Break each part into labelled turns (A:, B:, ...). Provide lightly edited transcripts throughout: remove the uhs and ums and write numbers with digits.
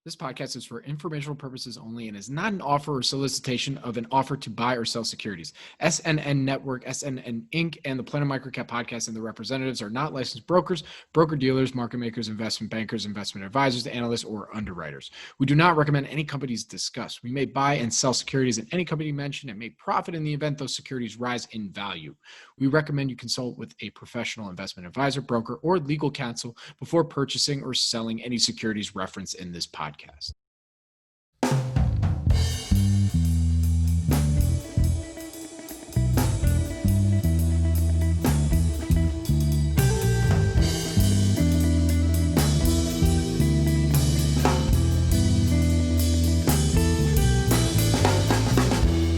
A: This podcast is for informational purposes only and is not an offer or solicitation of an offer to buy or sell securities. SNN Network, SNN Inc., and the Planet MicroCap Podcast and the representatives are not licensed brokers, broker-dealers, market makers, investment bankers, investment advisors, analysts, or underwriters. We do not recommend any companies discussed. We may buy and sell securities in any company mentioned and may profit in the event those securities rise in value. We recommend you consult with a professional investment advisor, broker, or legal counsel before purchasing or selling any securities referenced in this podcast.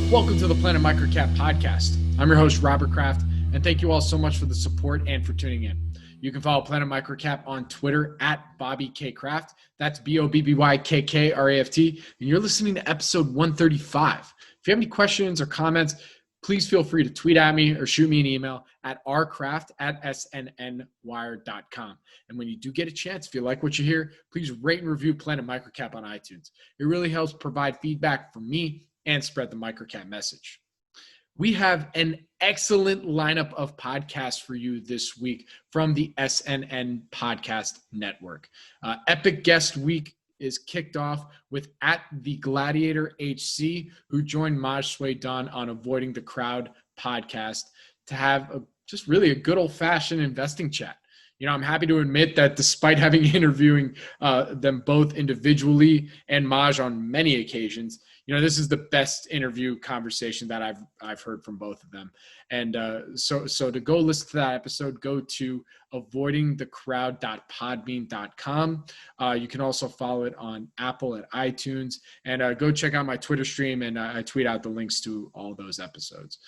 A: Welcome to the Planet MicroCap Podcast. I'm your host, Robert Kraft, and thank you all so much for the support and for tuning in. You can follow Planet MicroCap on Twitter at Bobby K. Kraft. That's BOBBYKKRAFT. And you're listening to episode 135. If you have any questions or comments, please feel free to tweet at me or shoot me an email at rkraft@snnwire.com. And when you do get a chance, if you like what you hear, please rate and review Planet MicroCap on iTunes. It really helps provide feedback for me and spread the MicroCap message. We have an excellent lineup of podcasts for you this week from the SNN Podcast Network. Epic Guest Week is kicked off with at the Gladiator HC, who joined Maj Suedan on Avoiding the Crowd podcast to have just really a good old-fashioned investing chat. You know, I'm happy to admit that despite having interviewing them both individually and Maj on many occasions, you know, this is the best interview conversation that I've heard from both of them. And so to go listen to that episode, go to avoidingthecrowd.podbean.com. You can also follow it on Apple and iTunes, and go check out my Twitter stream, and I tweet out the links to all those episodes.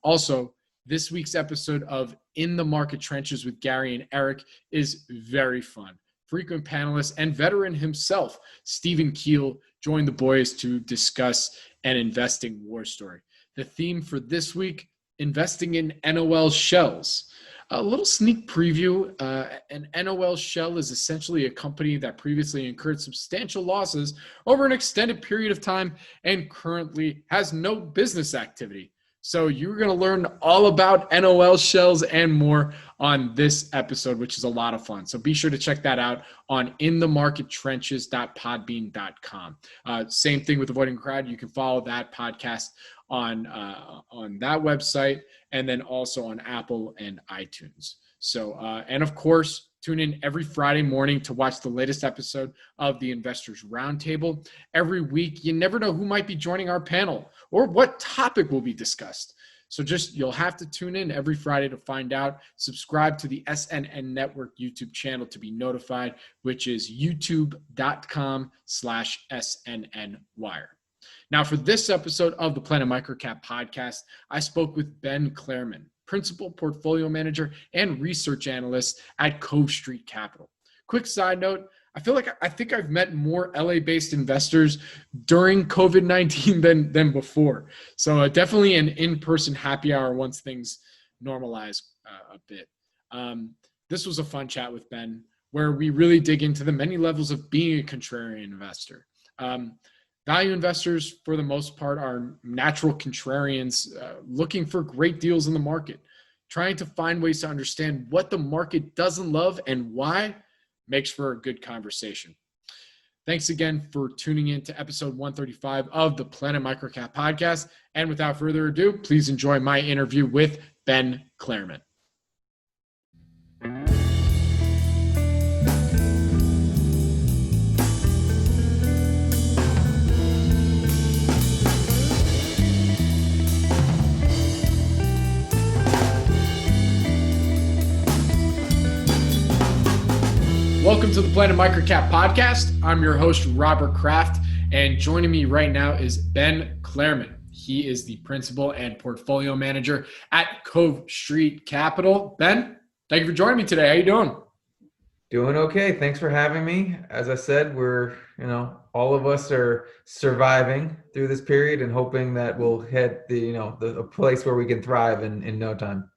A: Also, this week's episode of In the Market Trenches with Gary and Eric is very fun. Frequent panelist and veteran himself, Stephen Keel, joined the boys to discuss an investing war story. The theme for this week, investing in NOL shells. A little sneak preview, an NOL shell is essentially a company that previously incurred substantial losses over an extended period of time and currently has no business activity. So you're going to learn all about NOL shells and more on this episode, which is a lot of fun. So be sure to check that out on inthemarkettrenches.podbean.com. Same thing with Avoiding Crowd. You can follow that podcast on that website and then also on Apple and iTunes. So, and of course, tune in every Friday morning to watch the latest episode of the Investors Roundtable. Every week, you never know who might be joining our panel or what topic will be discussed. So you'll have to tune in every Friday to find out. Subscribe to the SNN Network YouTube channel to be notified, which is youtube.com/SNNWire. Now, for this episode of the Planet MicroCap Podcast, I spoke with Ben Claremon, Principal Portfolio Manager and Research Analyst at Cove Street Capital. Quick side note, I think I've met more LA-based investors during COVID-19 than before. So definitely an in-person happy hour once things normalize a bit. This was a fun chat with Ben where we really dig into the many levels of being a contrarian investor. Value investors, for the most part, are natural contrarians looking for great deals in the market, trying to find ways to understand what the market doesn't love and why makes for a good conversation. Thanks again for tuning in to episode 135 of the Planet MicroCap Podcast. And without further ado, please enjoy my interview with Ben Claremon. Welcome to the Planet MicroCap Podcast. I'm your host, Robert Kraft, and joining me right now is Ben Claremon. He is the Principal and Portfolio Manager at Cove Street Capital. Ben, thank you for joining me today. How you doing?
B: Doing okay. Thanks for having me. As I said, all of us are surviving through this period and hoping that we'll hit the place where we can thrive in no time.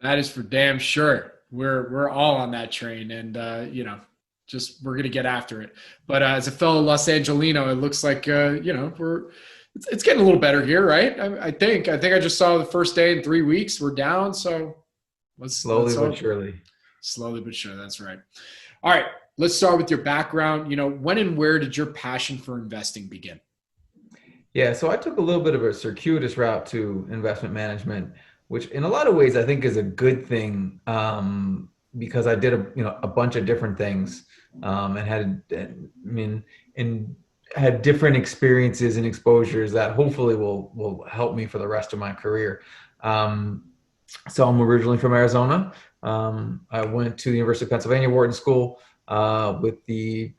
A: That is for damn sure. We're all on that train, and we're going to get after it. But as a fellow Los Angelino, it looks like, it's getting a little better here, right? I think I just saw the first day in 3 weeks we're down. So
B: Slowly but surely.
A: Slowly but surely. That's right. All right. Let's start with your background. When and where did your passion for investing begin?
B: Yeah, so I took a little bit of a circuitous route to investment management, which in a lot of ways I think is a good thing, because I did a bunch of different things, and had different experiences and exposures that hopefully will help me for the rest of my career. So I'm originally from Arizona. I went to the University of Pennsylvania Wharton School with the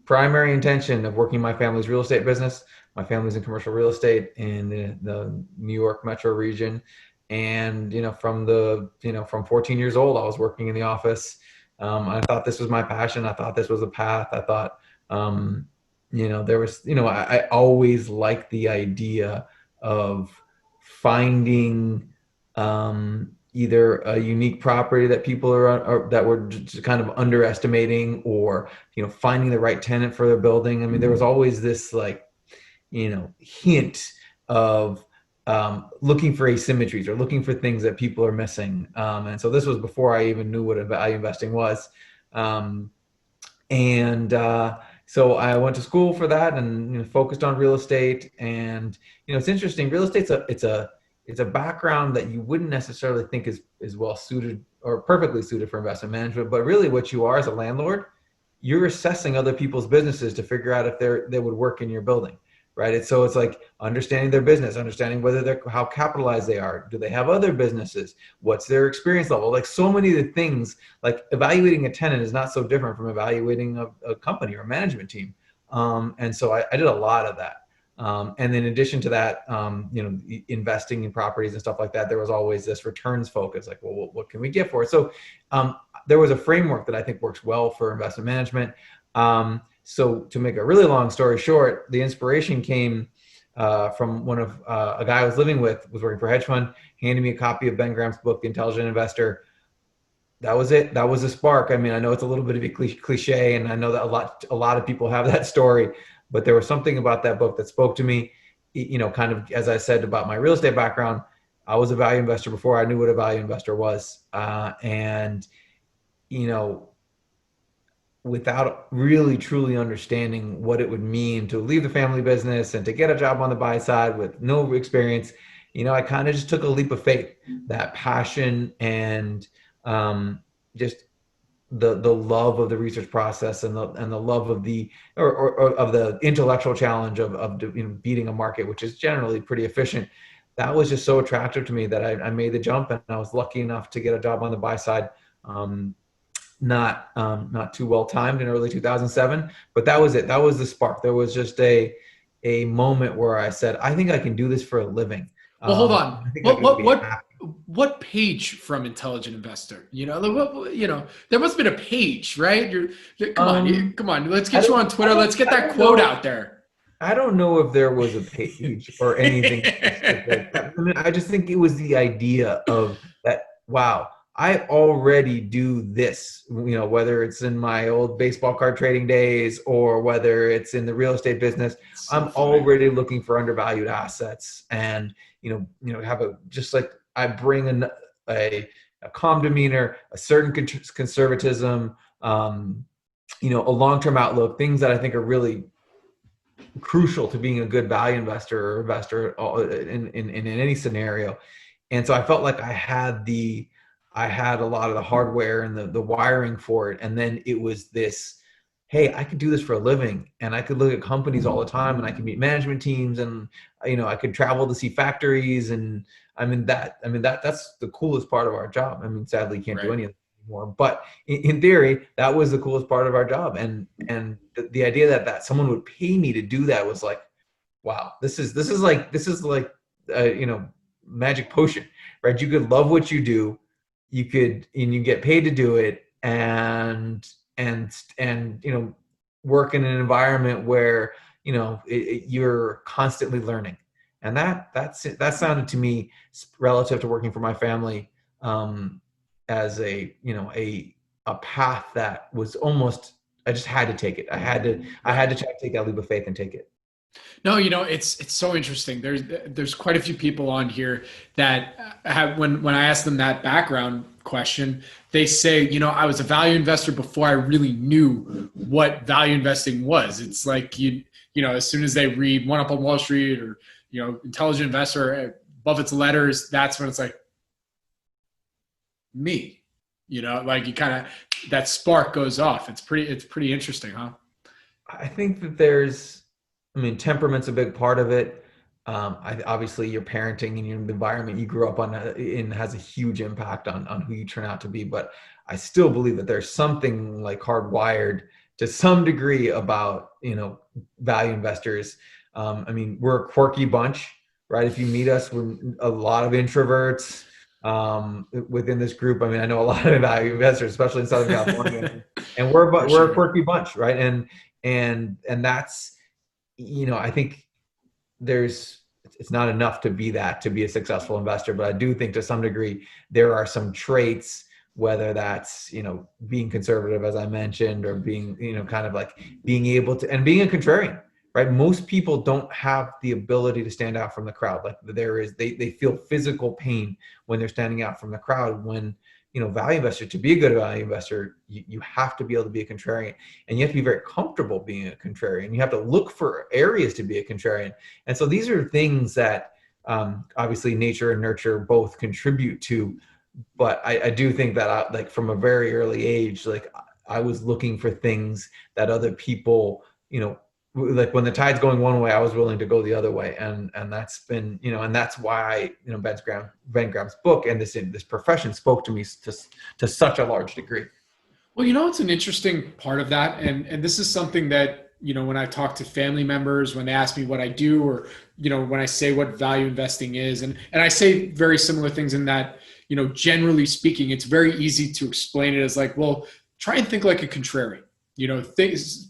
B: primary intention of working my family's real estate business. My family's in commercial real estate in the New York metro region. And, from 14 years old, I was working in the office. I thought this was my passion. I thought this was a path. I thought, I always liked the idea of finding either a unique property that people are that were just kind of underestimating, or, finding the right tenant for their building. I mean, there was always this hint of looking for asymmetries or looking for things that people are missing. And so this was before I even knew what value investing was. So I went to school for that and focused on real estate. And it's interesting. Real estate's it's a background that you wouldn't necessarily think is well suited or perfectly suited for investment management. But really, what you are as a landlord, you're assessing other people's businesses to figure out if they would work in your building. Right. It's like understanding their business, understanding how capitalized they are. Do they have other businesses? What's their experience level? Like so many of the things, like evaluating a tenant is not so different from evaluating a company or a management team. And so I did a lot of that. And then in addition to that, investing in properties and stuff like that, there was always this returns focus, like, well, what can we get for it? So there was a framework that I think works well for investment management. So to make a really long story short, the inspiration came from one of a guy I was living with, was working for a hedge fund, handed me a copy of Ben Graham's book, The Intelligent Investor. That was it. That was a spark. I mean, I know it's a little bit of a cliche, and I know that a lot of people have that story, but there was something about that book that spoke to me. Kind of as I said about my real estate background, I was a value investor before I knew what a value investor was, without really truly understanding what it would mean to leave the family business and to get a job on the buy side with no experience, I kind of just took a leap of faith. That passion and just the love of the research process and the love of the of the intellectual challenge of beating a market, which is generally pretty efficient. That was just so attractive to me that I made the jump, and I was lucky enough to get a job on the buy side. Not too well timed in early 2007, but that was it. That was the spark. There was just a moment where I said, I think I can do this for a living.
A: Well, hold on. What page from Intelligent Investor? There must have been a page, right? Come on. Let's get you on Twitter. Let's get that quote out there.
B: I don't know if there was a page or anything. I just think it was the idea of that. Wow. I already do this, whether it's in my old baseball card trading days or whether it's in the real estate business. I'm already looking for undervalued assets, and just like I bring a calm demeanor, a certain conservatism, a long-term outlook, things that I think are really crucial to being a good value investor or investor in any scenario. And so I felt like I had a lot of the hardware and the wiring for it. And then it was this, hey, I could do this for a living, and I could look at companies all the time, and I could meet management teams, and, I could travel to see factories. And that's the coolest part of our job. I mean, sadly, you can't do any of that anymore, but in theory, that was the coolest part of our job. And the idea that someone would pay me to do that was like, wow, this is like magic potion, right? You could love what you do. You get paid to do it, and work in an environment where you're constantly learning, and that sounded to me, relative to working for my family, as a path that was almost just had to take it. I had to try to take that leap of faith and take it.
A: No, it's so interesting. There's quite a few people on here that have, when I ask them that background question, they say, I was a value investor before I really knew what value investing was. It's like, as soon as they read One Up on Wall Street or, Intelligent Investor, Buffett's letters, that's when it's like, me, like you kind of, that spark goes off. It's pretty interesting, huh?
B: I think that temperament's a big part of it. Obviously your parenting and your environment you grew up in has a huge impact on who you turn out to be. But I still believe that there's something like hardwired to some degree about, value investors. We're a quirky bunch, right? If you meet us, we're a lot of introverts within this group. I know a lot of value investors, especially in Southern California, and we're a quirky bunch, right? And that's, I think it's not enough to be a successful investor, but I do think to some degree there are some traits, whether that's, being conservative, as I mentioned, or being, kind of like being able to, and being a contrarian, right? Most people don't have the ability to stand out from the crowd. Like they feel physical pain when they're standing out from the crowd. When, value investor, to be a good value investor, you have to be able to be a contrarian, and you have to be very comfortable being a contrarian. You have to look for areas to be a contrarian. And so these are things that obviously nature and nurture both contribute to. But I do think that from a very early age, like I was looking for things that other people, like when the tide's going one way, I was willing to go the other way. And that's been, and that's why, Ben Graham's book and this profession spoke to me to such a large degree.
A: Well, it's an interesting part of that. And this is something that, when I talk to family members, when they ask me what I do, or, when I say what value investing is, and I say very similar things in that, generally speaking, it's very easy to explain it as like, well, try and think like a contrarian.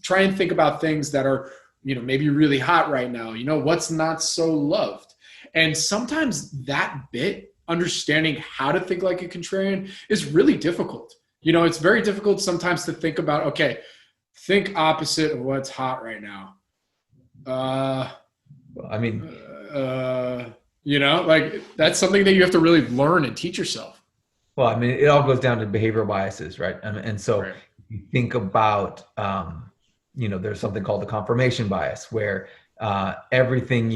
A: Try and think about things that are, maybe really hot right now, what's not so loved. And sometimes that bit, understanding how to think like a contrarian, is really difficult. It's very difficult sometimes to think about, okay, think opposite of what's hot right now. Like that's something that you have to really learn and teach yourself.
B: Well, it all goes down to behavioral biases, right? And so
A: right.
B: You think about, there's something called the confirmation bias, where everything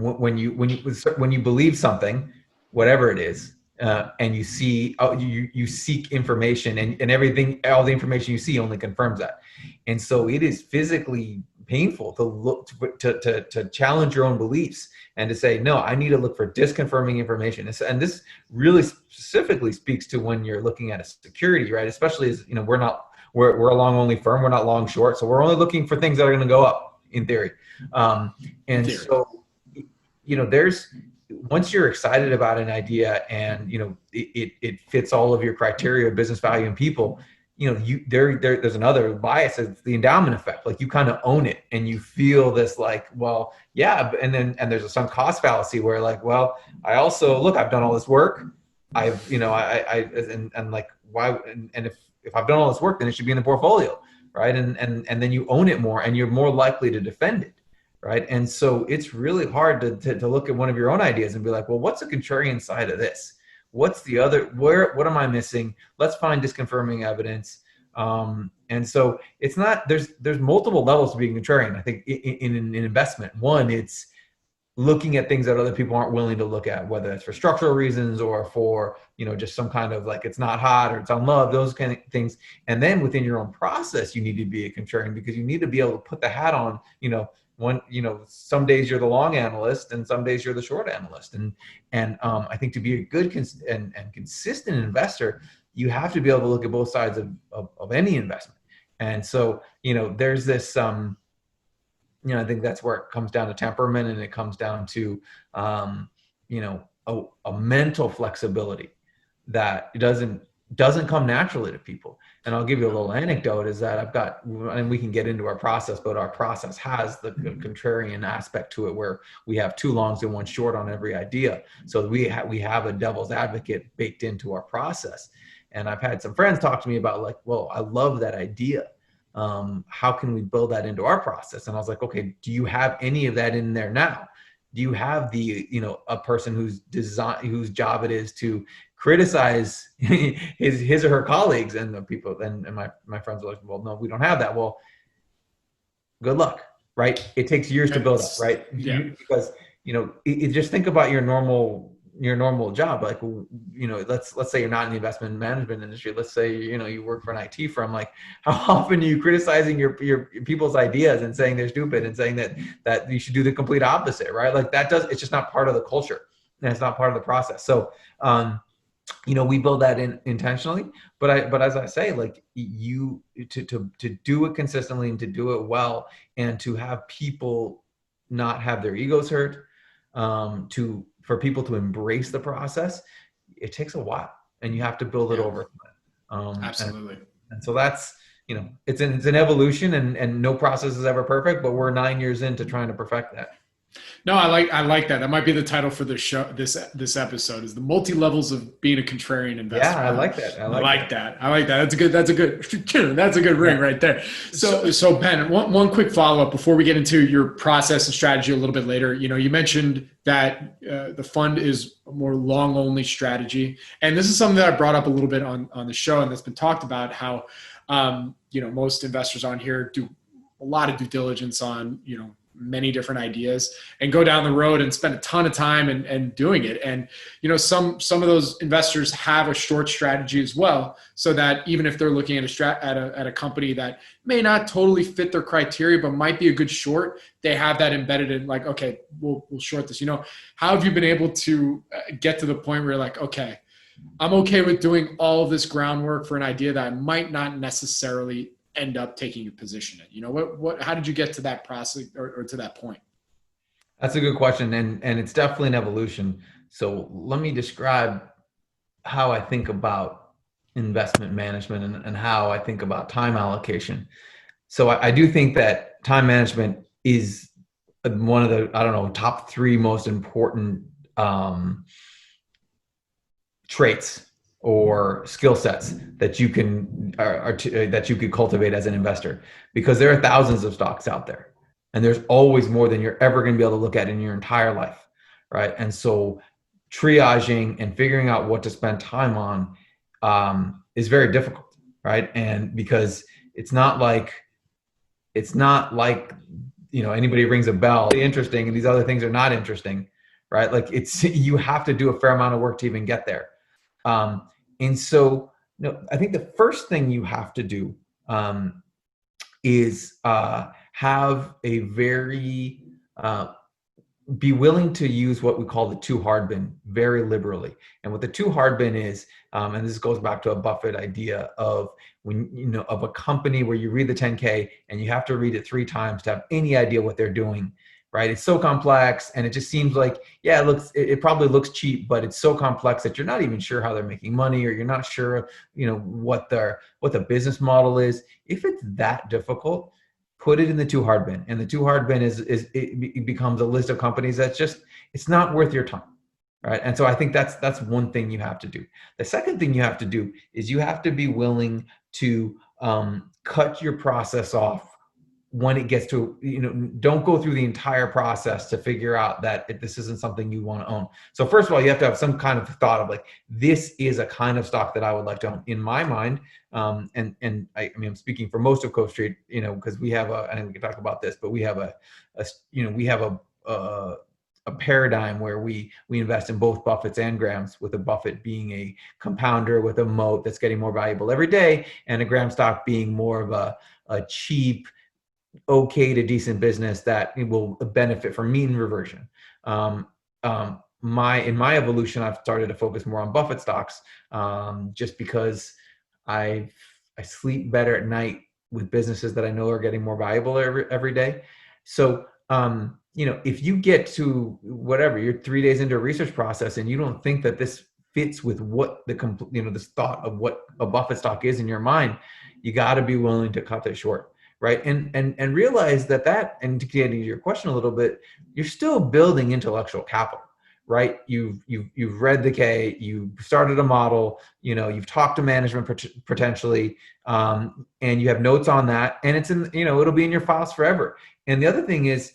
B: when you believe something, whatever it is, and you see, you seek information, and everything, all the information you see only confirms that. And so it is physically painful to look to challenge your own beliefs and to say, no, I need to look for disconfirming information. And this really specifically speaks to when you're looking at a security, right? Especially as we're a long only firm, we're not long short, so we're only looking for things that are going to go up in theory. So there's, once you're excited about an idea and it fits all of your criteria of business value and people, there's another bias, it's the endowment effect. Like you kind of own it and you feel this like, well, yeah. And there's a sunk cost fallacy where like, well, I also, look, I've done all this work. I've, and like, why, and if I've done all this work, then it should be in the portfolio. Right. And then you own it more and you're more likely to defend it. Right. And so it's really hard to look at one of your own ideas and be like, well, what's the contrarian side of this? What's the other, what am I missing? Let's find disconfirming evidence. And so it's not, there's multiple levels to being contrarian. I think in an investment, one, it's looking at things that other people aren't willing to look at, whether it's for structural reasons or for, just some kind of like, it's not hot or it's unloved, those kind of things. And then within your own process, you need to be a contrarian because you need to be able to put the hat on, some days you're the long analyst and some days you're the short analyst. And I think to be a good and consistent investor, you have to be able to look at both sides of any investment. And so, there's this, I think that's where it comes down to temperament, and it comes down to, a mental flexibility that doesn't come naturally to people. And I'll give you a little anecdote is that I've got, and we can get into our process, but our process has the contrarian aspect to it where we have two longs and one short on every idea. So we have a devil's advocate baked into our process. And I've had some friends talk to me about like, well, I love that idea, how can we build that into our process? And I was like, okay, do you have any of that in there now? Do you have a person whose job it is to criticize his or her colleagues and the people? And my friends were like, well, no, we don't have that. Well, good luck, right? It takes years to build up, right?
A: Yeah.
B: Because, just think about your normal job. Like, let's say you're not in the investment management industry. Let's say, you work for an IT firm. Like, how often are you criticizing your people's ideas and saying they're stupid and saying that you should do the complete opposite, right? Like it's just not part of the culture and it's not part of the process. So, we build that in intentionally, but as I say, like to do it consistently and to do it well and to have people not have their egos hurt, for people to embrace the process, it takes a while and you have to build it over time.
A: Absolutely.
B: And so that's, it's an evolution and no process is ever perfect, but we're 9 years into trying to perfect that.
A: No, I like that. That might be the title for the show. This episode is the multi-levels of being a contrarian investor.
B: Yeah, I like that.
A: I like that. That's a good ring right there. So Ben, one quick follow-up before we get into your process and strategy a little bit later. You mentioned that the fund is a more long-only strategy, and this is something that I brought up a little bit on the show, and that's been talked about. How most investors on here do a lot of due diligence on many different ideas and go down the road and spend a ton of time and doing it. And, some of those investors have a short strategy as well. So that even if they're looking at a company that may not totally fit their criteria, but might be a good short, they have that embedded in like, okay, we'll short this. How have you been able to get to the point where you're like, okay, I'm okay with doing all of this groundwork for an idea that I might not necessarily end up taking a position in? How did you get to that process or to that point?
B: That's a good question. And it's definitely an evolution. So let me describe how I think about investment management and how I think about time allocation. So I do think that time management is one of the, top 3 most important traits or skill sets that you can that you could cultivate as an investor, because there are thousands of stocks out there and there's always more than you're ever going to be able to look at in your entire life, right? And so triaging and figuring out what to spend time on is very difficult, right? And because it's not like anybody rings a bell, interesting, and these other things are not interesting, right? Like you have to do a fair amount of work to even get there. And so, I think the first thing you have to do is have a very be willing to use what we call the too hard bin very liberally. And what the too hard bin is, and this goes back to a Buffett idea of of a company where you read the 10K and you have to read it 3 times to have any idea what they're doing. Right? It's so complex and it just seems like, it probably looks cheap, but it's so complex that you're not even sure how they're making money, or you're not sure, what the business model is. If it's that difficult, put it in the too hard bin. And the too hard bin it becomes a list of companies that's just, it's not worth your time. Right? And so I think that's one thing you have to do. The second thing you have to do is you have to be willing to cut your process off when it gets to, don't go through the entire process to figure out that this isn't something you want to own. So first of all, you have to have some kind of thought of like, this is a kind of stock that I would like to own. In my mind, and I'm speaking for most of Cove Street, because we have I think we can talk about this, but we have a paradigm where we invest in both Buffetts and Grahams, with a Buffett being a compounder with a moat that's getting more valuable every day, and a Graham stock being more of a cheap, okay to decent business that will benefit from mean reversion. In my evolution, I've started to focus more on Buffett stocks, just because I sleep better at night with businesses that I know are getting more valuable every day. So, if you get to whatever, you're 3 days into a research process and you don't think that this fits with what this thought of what a Buffett stock is in your mind, you got to be willing to cut it short. Right. And realize that, and to get into your question a little bit, you're still building intellectual capital, right? You've read the K, you started a model, you've talked to management potentially, and you have notes on that, and it's in, it'll be in your files forever. And the other thing is,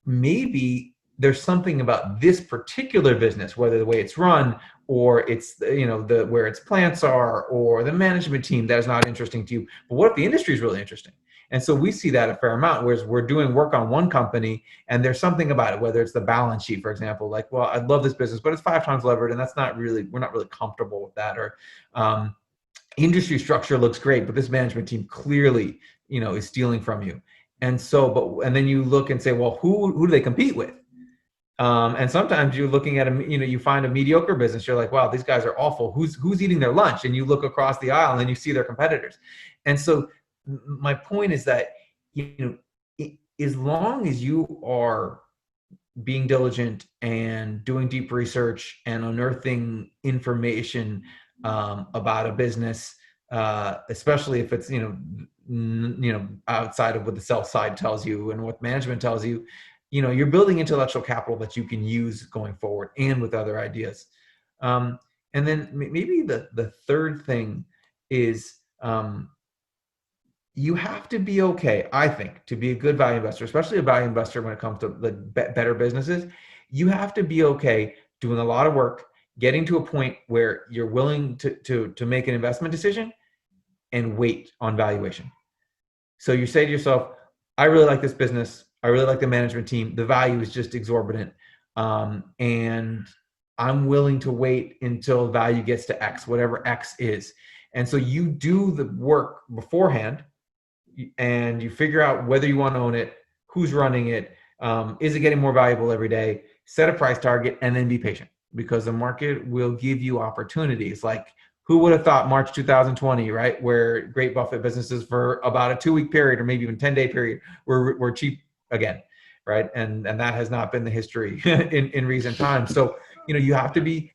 B: maybe there's something about this particular business, whether the way it's run or it's, where its plants are or the management team, that is not interesting to you. But what if the industry is really interesting? And so we see that a fair amount, whereas we're doing work on one company and there's something about it, whether it's the balance sheet, for example, like, well, I love this business, but it's 5 times levered, and we're not really comfortable with that. Or industry structure looks great, but this management team clearly, is stealing from you. And so, and then you look and say, well, who do they compete with? And sometimes you're looking at you find a mediocre business. You're like, wow, these guys are awful. Who's eating their lunch? And you look across the aisle and you see their competitors. And so my point is that, as long as you are being diligent and doing deep research and unearthing information about a business, especially if it's, outside of what the sell side tells you and what management tells you, you're building intellectual capital that you can use going forward and with other ideas. And then maybe the third thing is, you have to be okay, I think, to be a good value investor, especially a value investor when it comes to the better businesses. You have to be okay doing a lot of work, getting to a point where you're willing to make an investment decision and wait on valuation. So you say to yourself, I really like this business. I really like the management team. The value is just exorbitant. And I'm willing to wait until value gets to X, whatever X is. And so you do the work beforehand and you figure out whether you want to own it, who's running it, is it getting more valuable every day, set a price target, and then be patient, because the market will give you opportunities. Like, who would have thought March 2020, right, where great Buffett businesses for about a 2-week period or maybe even 10-day period were cheap again, right? And that has not been the history in recent times. So, you have to be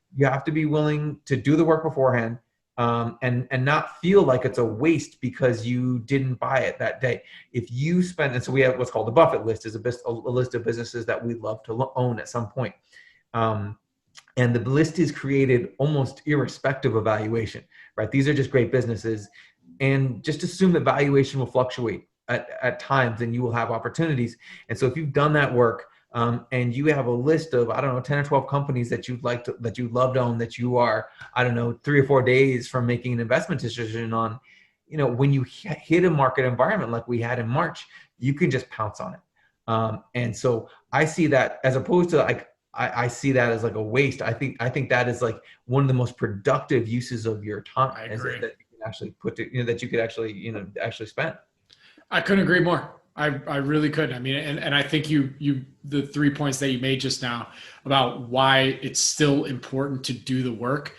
B: willing to do the work beforehand, and not feel like it's a waste because you didn't buy it that day. If you spend, and so we have what's called the Buffett List, is a list of businesses that we'd love to own at some point. And the list is created almost irrespective of valuation, right? These are just great businesses, and just assume that valuation will fluctuate at times, and you will have opportunities. And so if you've done that work, and you have a list of, 10 or 12 companies that you'd love to own, that you are, 3 or 4 days from making an investment decision on, when you hit a market environment like we had in March, you can just pounce on it. And so I see that, as opposed to like, I see that as like a waste. I think that is like one of the most productive uses of your time.
A: I agree.
B: That you can actually that you could actually spend.
A: I couldn't agree more. I really could. I mean, and I think the 3 points that you made just now about why it's still important to do the work.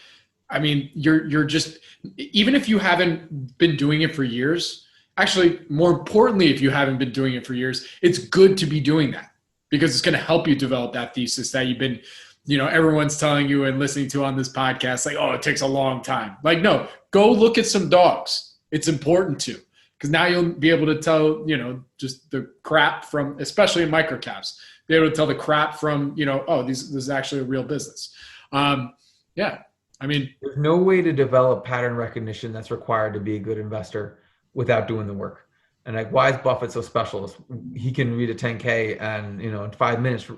A: I mean, you're just, even if you haven't been doing it for years, actually, more importantly, if you haven't been doing it for years, it's good to be doing that, because it's going to help you develop that thesis that you've been, everyone's telling you and listening to on this podcast, like, oh, it takes a long time. Like, no, go look at some dogs. It's important to. Because now you'll be able to tell, just the crap from, especially in microcaps, be able to tell the crap from, oh, this is actually a real business. Yeah, I mean,
B: there's no way to develop pattern recognition that's required to be a good investor without doing the work. And like, why is Buffett so special? He can read a 10K and, in 5 minutes,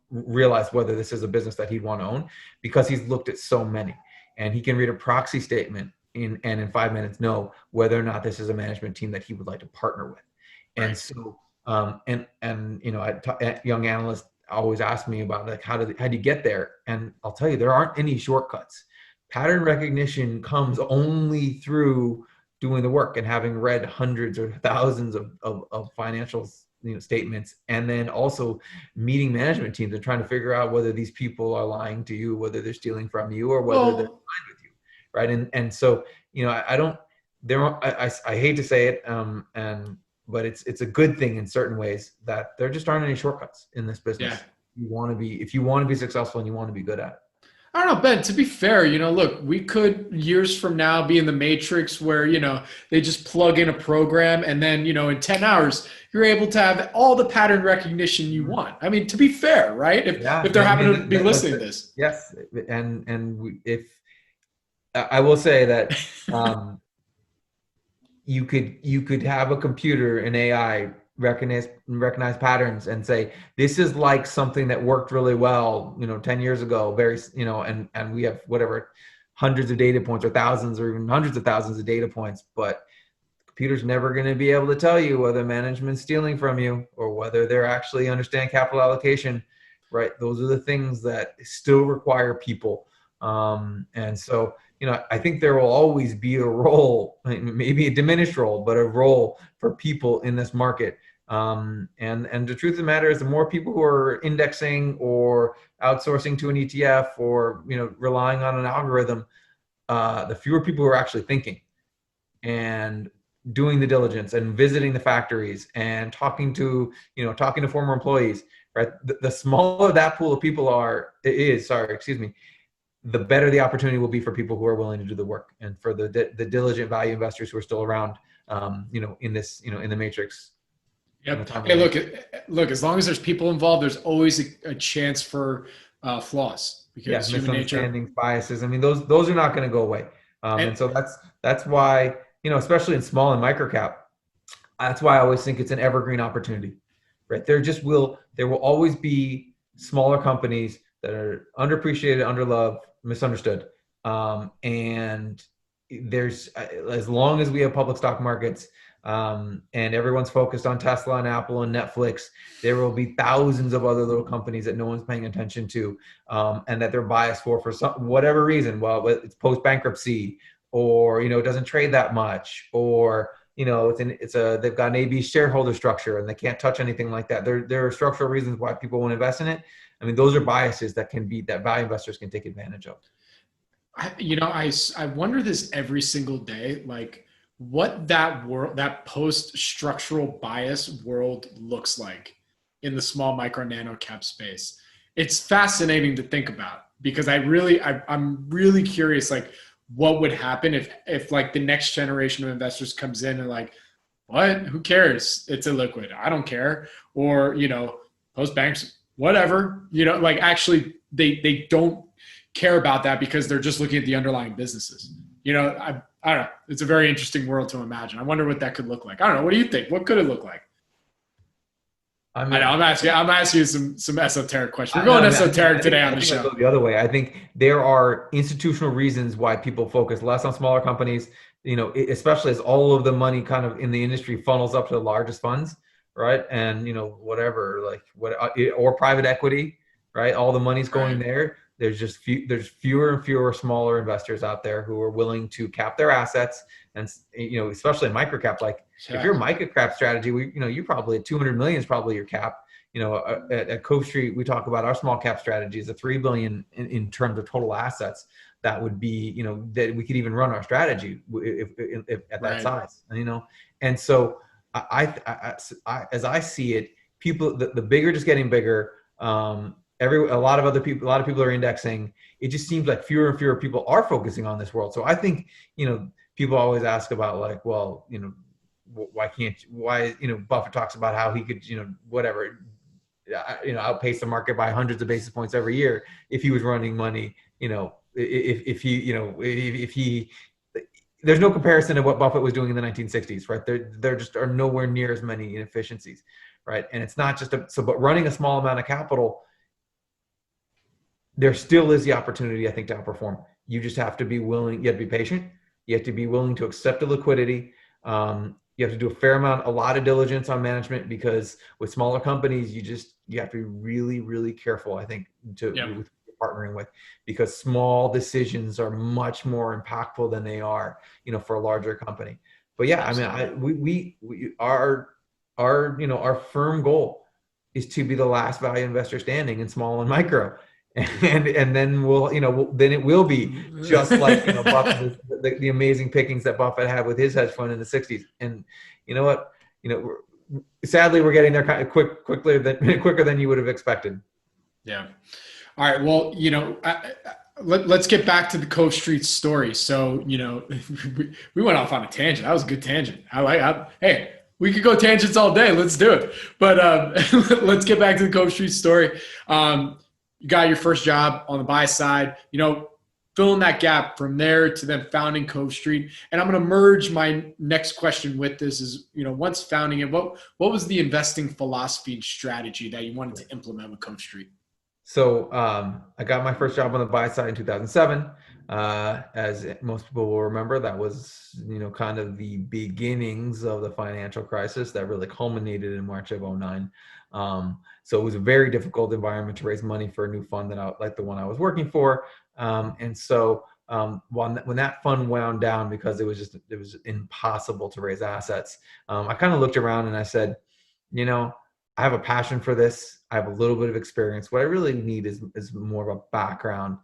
B: realize whether this is a business that he'd want to own, because he's looked at so many. And he can read a proxy statement and in 5 minutes know whether or not this is a management team that he would like to partner with. And so, young analysts always ask me about, like, how do you get there? And I'll tell you, there aren't any shortcuts. Pattern recognition comes only through doing the work and having read hundreds or thousands of financial statements, and then also meeting management teams and trying to figure out whether these people are lying to you, whether they're stealing from you, or whether they're aligned with you. Right. And so, I hate to say it, but it's a good thing in certain ways that there just aren't any shortcuts in this business.
A: Yeah.
B: If you want to be successful and you want to be good at it.
A: I don't know, Ben, to be fair, look, we could years from now be in the matrix where, they just plug in a program and then, in 10 hours, you're able to have all the pattern recognition you want. I mean, to be fair, right? If they're having to be listening to this.
B: Yes. If I will say that you could have a computer, an AI recognize patterns and say, this is like something that worked really well, 10 years ago, and we have whatever, hundreds of data points or thousands or even hundreds of thousands of data points, but the computer's never going to be able to tell you whether management's stealing from you or whether they're actually understand capital allocation, right? Those are the things that still require people. And so, I think there will always be a role, maybe a diminished role, but a role for people in this market. And the truth of the matter is, the more people who are indexing or outsourcing to an ETF or, relying on an algorithm, the fewer people who are actually thinking and doing the diligence and visiting the factories and talking to former employees, right? The smaller that pool of people the better the opportunity will be for people who are willing to do the work, and for the diligent value investors who are still around, in this, in the matrix.
A: Yep. Hey, look, as long as there's people involved, there's always a chance for flaws, because human nature,
B: biases. I mean, those are not going to go away. And so that's why, especially in small and microcap, that's why I always think it's an evergreen opportunity, right? There will always be smaller companies that are underappreciated, underloved, misunderstood. And there's, as long as we have public stock markets, and everyone's focused on Tesla and Apple and Netflix, there will be thousands of other little companies that no one's paying attention to, and that they're biased for whatever reason. Well, it's post bankruptcy, or, it doesn't trade that much, or, they've got an AB shareholder structure and they can't touch anything like that. There are structural reasons why people won't invest in it. I mean, those are biases that value investors can take advantage of.
A: I wonder this every single day, like what that post-structural bias world looks like in the small micro nano cap space. It's fascinating to think about, because I'm really curious, like what would happen if like the next generation of investors comes in and like, what? Who cares? It's illiquid. I don't care. Or, post banks, whatever, like actually they don't care about that because they're just looking at the underlying businesses. I don't know. It's a very interesting world to imagine. I wonder what that could look like. I don't know. What do you think? What could it look like? I know I'm asking you some esoteric questions. We're going esoteric today on the show.
B: I go the other way. I think there are institutional reasons why people focus less on smaller companies, especially as all of the money kind of in the industry funnels up to the largest funds, right? And, or private equity, right? All the money's going there. There's fewer and fewer smaller investors out there who are willing to cap their assets, and especially in microcap. Like if you're a microcap strategy, you probably at 200 million is probably your cap. At Cove Street, we talk about our small cap strategy is a $3 billion in terms of total assets. That would be that we could even run our strategy if at that size. And so I as I see it, people the bigger just getting bigger. A lot of people are indexing. It just seems like fewer and fewer people are focusing on this world. So I think, people always ask about like, well, why Buffett talks about how he could, outpace the market by hundreds of basis points every year if he was running money, if he there's no comparison to what Buffett was doing in the 1960s, right? There just are nowhere near as many inefficiencies, right? And it's not just but running a small amount of capital, there still is the opportunity, I think, to outperform. You just have to be willing. You have to be patient. You have to be willing to accept the liquidity. You have to do a lot of diligence on management, because with smaller companies, you have to be really, really careful, I think, with who you're partnering with, because small decisions are much more impactful than they are, for a larger company. But yeah, absolutely. Our firm goal is to be the last value investor standing in small and micro. And then then it will be just like Buffett, the amazing pickings that Buffett had with his hedge fund in the 60s. And you know what, sadly we're getting there kind of quicker than you would have expected.
A: Yeah. All right. Well, let's get back to the Cove Street story. So, we went off on a tangent. That was a good tangent. Hey, we could go tangents all day. Let's do it. But let's get back to the Cove Street story. You got your first job on the buy side, filling that gap from there to then founding Cove Street. And I'm going to merge my next question with this is, once founding it, what was the investing philosophy and strategy that you wanted to implement with Cove Street?
B: So I got my first job on the buy side in 2007. As most people will remember, that was, kind of the beginnings of the financial crisis that really culminated in March of 2009. So it was a very difficult environment to raise money for a new fund like the one I was working for. And so when that fund wound down because it was impossible to raise assets, I kind of looked around and I said, I have a passion for this. I have a little bit of experience. What I really need is more of a background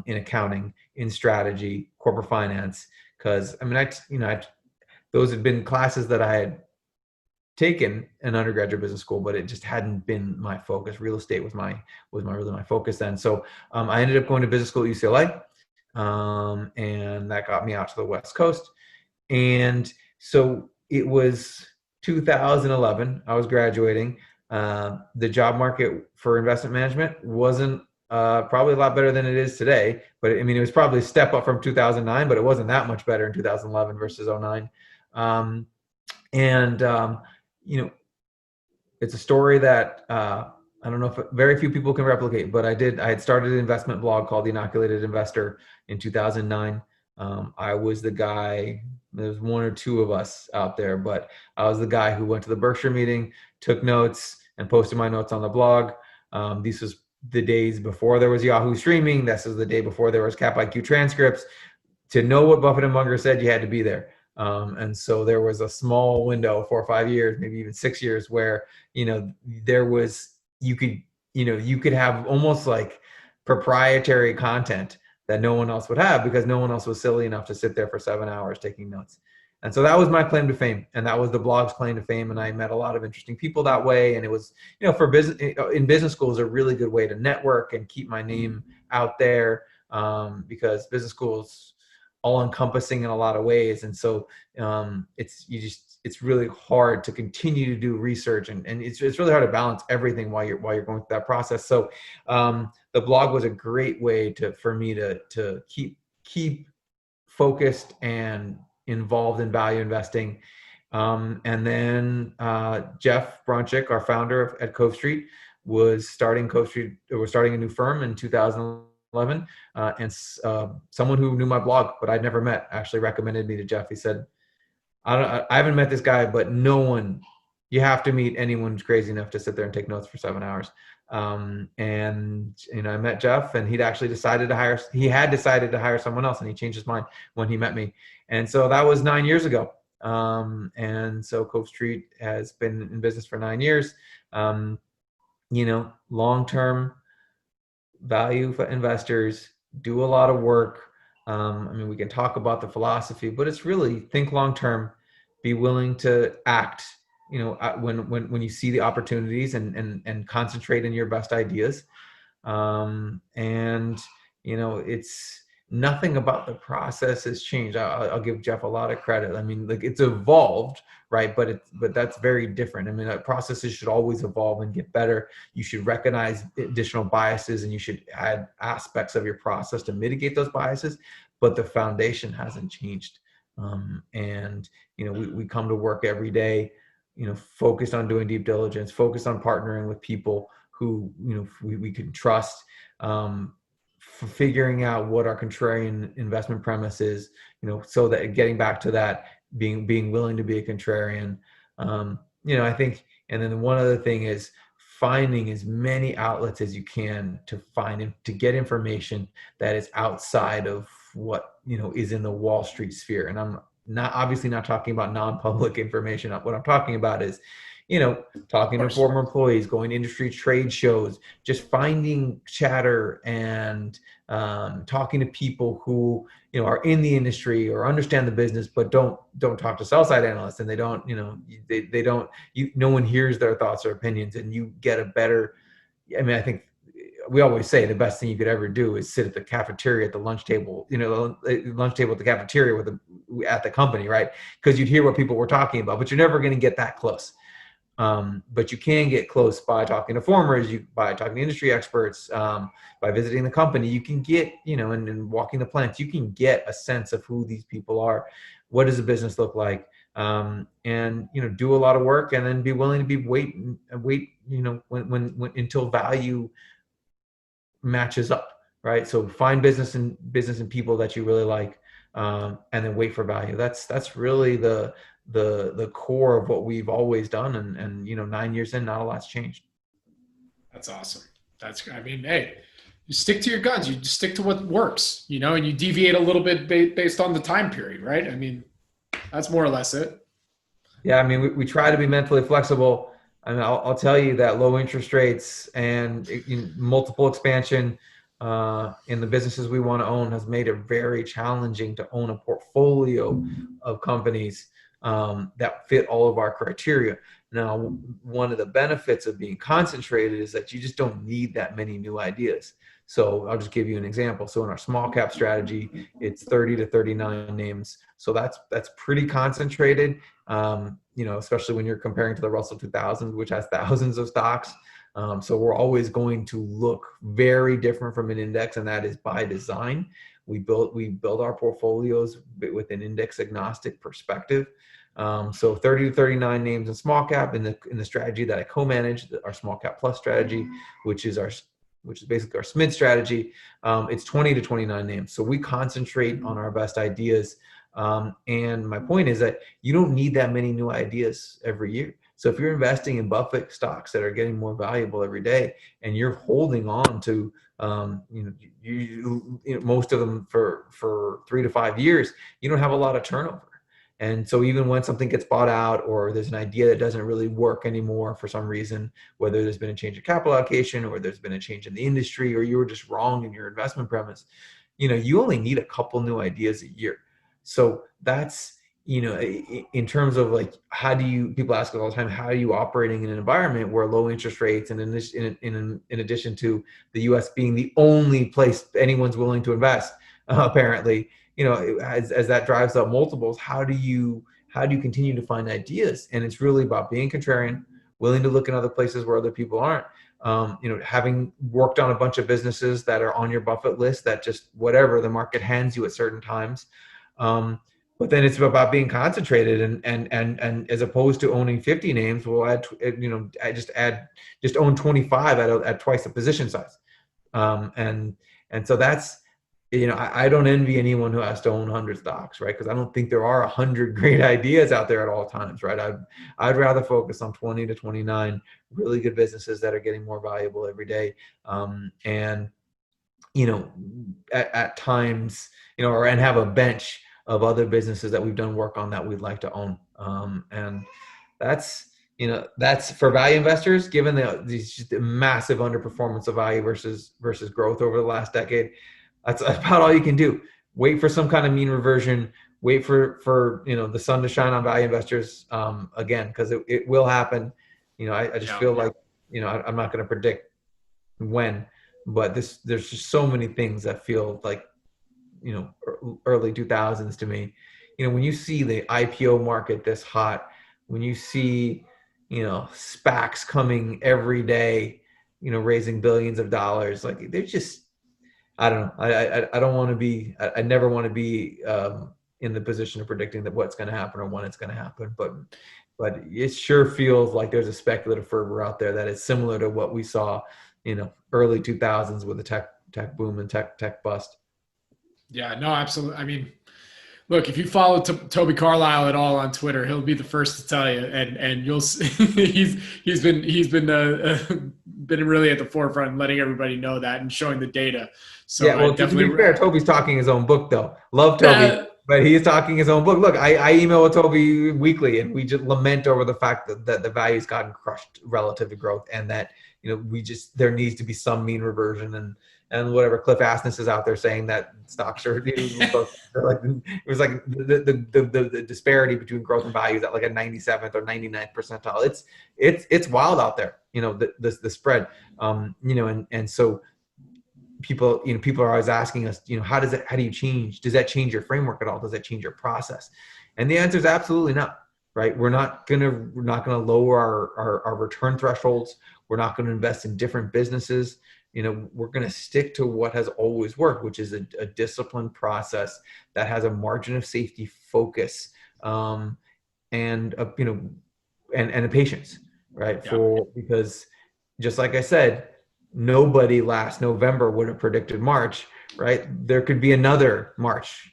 B: in accounting, in strategy, corporate finance. Because those had been classes that I had taken in undergraduate business school, but it just hadn't been my focus. Real estate was really my focus then. So I ended up going to business school at UCLA, and that got me out to the West Coast. And so it was 2011. I was graduating. The job market for investment management wasn't probably a lot better than it is today. But it was probably a step up from 2009, but it wasn't that much better in 2011 versus 2009. It's a story that I don't know if very few people can replicate, but I had started an investment blog called The Inoculated Investor in 2009. I was the guy, there was one or two of us out there, but I was the guy who went to the Berkshire meeting, took notes, and posted my notes on the blog. This was the days before there was Yahoo streaming. This was the day before there was Cap IQ transcripts. To know what Buffett and Munger said, you had to be there. And so there was a small window, 4 or 5 years, maybe even 6 years, where you could have almost like proprietary content that no one else would have because no one else was silly enough to sit there for 7 hours taking notes. And so that was my claim to fame, and that was the blog's claim to fame. And I met a lot of interesting people that way. And it was, for business in business school is a really good way to network and keep my name out there, because business schools all encompassing in a lot of ways. And so it's really hard to continue to do research, and it's really hard to balance everything while you're going through that process. So the blog was a great way for me to keep focused and involved in value investing. And then Jeff Bronchick, our founder at Cove Street, was starting a new firm in 2011. And someone who knew my blog, but I'd never met, actually recommended me to Jeff. He said, I haven't met this guy, but you have to meet anyone who's crazy enough to sit there and take notes for 7 hours. And I met Jeff, and he had decided to hire someone else, and he changed his mind when he met me. And so that was 9 years ago. And so Cove Street has been in business for 9 years. Long-term value for investors, do a lot of work. We can talk about the philosophy, but it's really think long-term, be willing to act, when you see the opportunities, and concentrate in your best ideas. It's nothing about the process has changed. I'll give Jeff a lot of credit. It's evolved, right? But that's very different. Processes should always evolve and get better. You should recognize additional biases, and you should add aspects of your process to mitigate those biases. But the foundation hasn't changed. We come to work every day, focused on doing deep diligence, focused on partnering with people who, we can trust, for figuring out what our contrarian investment premise is, so that getting back to that, being willing to be a contrarian, I think. And then one other thing is finding as many outlets as you can to get information that is outside of what, is in the Wall Street sphere. And I'm obviously not talking about non-public information. What I'm talking about is, talking to former employees, going to industry trade shows, just finding chatter and talking to people who, are in the industry or understand the business, but don't talk to sell-side analysts, and they don't, no one hears their thoughts or opinions, and you get a better, I think we always say the best thing you could ever do is sit at the cafeteria at the lunch table, lunch table at the cafeteria at the company, right? Because you'd hear what people were talking about, but you're never going to get that close. But you can get close by talking to formers, by talking to industry experts, by visiting the company. You can get, and walking the plants, you can get a sense of who these people are. What does the business look like? And do a lot of work, and then be willing to wait, when until value matches up, right? So find business and people that you really like, and then wait for value. That's really the core of what we've always done, and 9 years in, not a lot's changed.
A: That's awesome. Hey, you stick to your guns. You stick to what works, and you deviate a little bit based on the time period, right? That's more or less it.
B: Yeah, we try to be mentally flexible. I'll tell you that low interest rates and multiple expansion in the businesses we want to own has made it very challenging to own a portfolio of companies that fit all of our criteria. Now, one of the benefits of being concentrated is that you just don't need that many new ideas. So I'll just give you an example. So in our small cap strategy, it's 30 to 39 names. So that's pretty concentrated, especially when you're comparing to the Russell 2000, which has thousands of stocks. So we're always going to look very different from an index, and that is by design. We build our portfolios with an index agnostic perspective. So 30 to 39 names in small cap in the strategy that I co-manage, our small cap plus strategy, which is basically our SMID strategy. It's 20 to 29 names. So we concentrate on our best ideas. And my point is that you don't need that many new ideas every year. So if you're investing in Buffett stocks that are getting more valuable every day, and you're holding on to, most of them for 3 to 5 years, you don't have a lot of turnover. And so even when something gets bought out, or there's an idea that doesn't really work anymore for some reason, whether there's been a change of capital allocation, or there's been a change in the industry, or you were just wrong in your investment premise, you only need a couple new ideas a year. So that's, in terms of like, people ask all the time, how are you operating in an environment where low interest rates, and in addition to the US being the only place anyone's willing to invest, apparently, as that drives up multiples, how do you continue to find ideas? And it's really about being contrarian, willing to look in other places where other people aren't, having worked on a bunch of businesses that are on your Buffett list, that just whatever the market hands you at certain times. But then it's about being concentrated, and as opposed to owning 50 names, we'll just own 25 at twice the position size. And so that's, I don't envy anyone who has to own 100 stocks, right? Because I don't think there are 100 great ideas out there at all times, right? I'd rather focus on 20 to 29 really good businesses that are getting more valuable every day. And at times, and have a bench of other businesses that we've done work on that we'd like to own. And that's for value investors, given the massive underperformance of value versus growth over the last decade. That's about all you can do. Wait for some kind of mean reversion. Wait for the sun to shine on value investors again, because it will happen. I just feel like I'm not going to predict when, but there's just so many things that feel like early 2000s to me. When you see the IPO market this hot, when you see SPACs coming every day, raising billions of dollars, like they're just, I don't know. I don't want to be. I never want to be in the position of predicting that what's going to happen or when it's going to happen. But it sure feels like there's a speculative fervor out there that is similar to what we saw, early 2000s with the tech boom and tech bust. Yeah, no, absolutely.
A: Look, if you follow Toby Carlisle at all on Twitter, he'll be the first to tell you, and you'll see he's been really at the forefront and letting everybody know that and showing the data. So
B: yeah, well, to be fair, Toby's talking his own book though. Love Toby, but he's talking his own book. Look, I email with Toby weekly, and we just lament over the fact that the value's gotten crushed relative to growth, and that there needs to be some mean reversion, and whatever Cliff Asness is out there saying that stocks are like, it was like the disparity between growth and value is at like a 97th or 99th percentile. It's wild out there, the spread, and so people are always asking us, how does that change your framework at all? Does that change your process? And the answer is absolutely not, right? We're not going to lower our return thresholds. We're not going to invest in different businesses. We're going to stick to what has always worked, which is a disciplined process that has a margin of safety focus, and a patience, right?
A: Yeah.
B: Because just like I said, nobody last November would have predicted March, right? There could be another March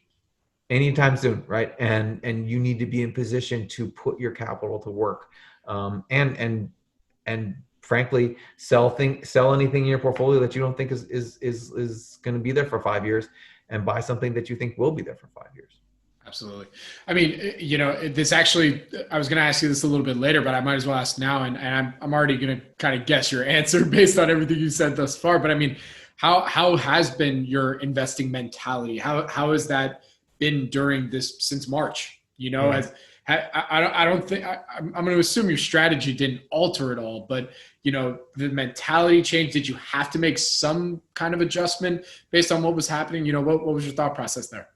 B: anytime soon, right? And you need to be in position to put your capital to work, and frankly, sell anything in your portfolio that you don't think is going to be there for 5 years, and buy something that you think will be there for 5 years.
A: Absolutely. I mean, this actually, I was going to ask you this a little bit later, but I might as well ask now. And I'm already going to kind of guess your answer based on everything you said thus far. But I mean, how has been your investing mentality? How has that been during this since March? I don't think I'm going to assume your strategy didn't alter at all, but the mentality change. Did you have to make some kind of adjustment based on what was happening? What was your thought process there?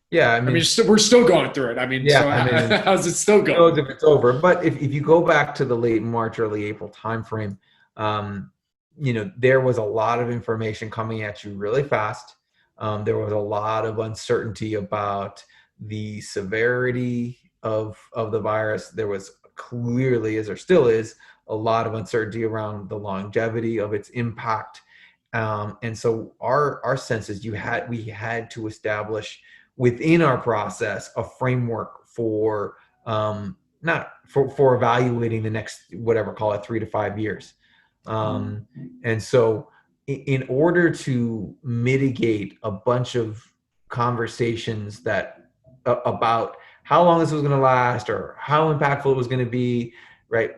B: Yeah, I mean,
A: we're still going through it. I mean, how's it still going?
B: Who knows if it's over? But if you go back to the late March, early April timeframe, there was a lot of information coming at you really fast. There was a lot of uncertainty about the severity of the virus. There was clearly, as there still is, a lot of uncertainty around the longevity of its impact. And so our sense is we had to establish within our process a framework for evaluating the next, whatever, call it 3 to 5 years. And so in order to mitigate a bunch of conversations about how long this was going to last or how impactful it was going to be, right? I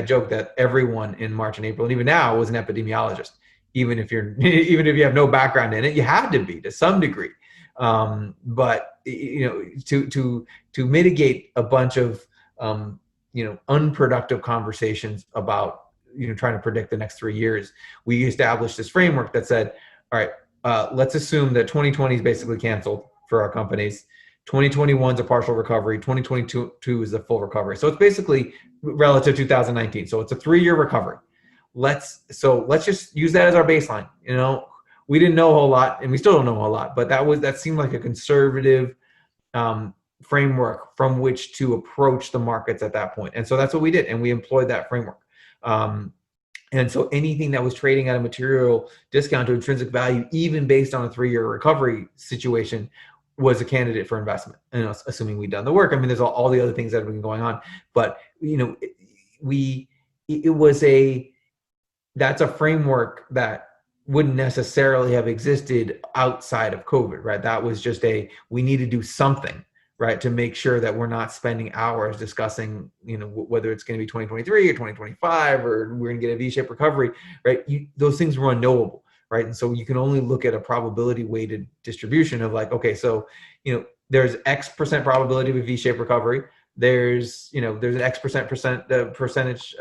B: joke that everyone in March and April, and even now, was an epidemiologist. Even if you have no background in it, you had to be to some degree. But to mitigate a bunch of unproductive conversations about trying to predict the next 3 years, we established this framework that said, all right, let's assume that 2020 is basically canceled for our companies. 2021 is a partial recovery. 2022 is a full recovery. So it's basically relative to 2019. So it's a 3-year recovery. Let's just use that as our baseline. We didn't know a whole lot, and we still don't know a whole lot, but that seemed like a conservative framework from which to approach the markets at that point. And so that's what we did, and we employed that framework. And so anything that was trading at a material discount to intrinsic value, even based on a 3-year recovery situation, was a candidate for investment. Assuming we'd done the work. I mean, there's all the other things that have been going on, but that's a framework that wouldn't necessarily have existed outside of COVID, right? That was just we need to do something, right, to make sure that we're not spending hours discussing, whether it's going to be 2023 or 2025, or we're going to get a V-shaped recovery, right? Those things were unknowable, right? And so you can only look at a probability weighted distribution of like, okay, so, there's X percent probability of a V-shaped recovery. There's an X percentage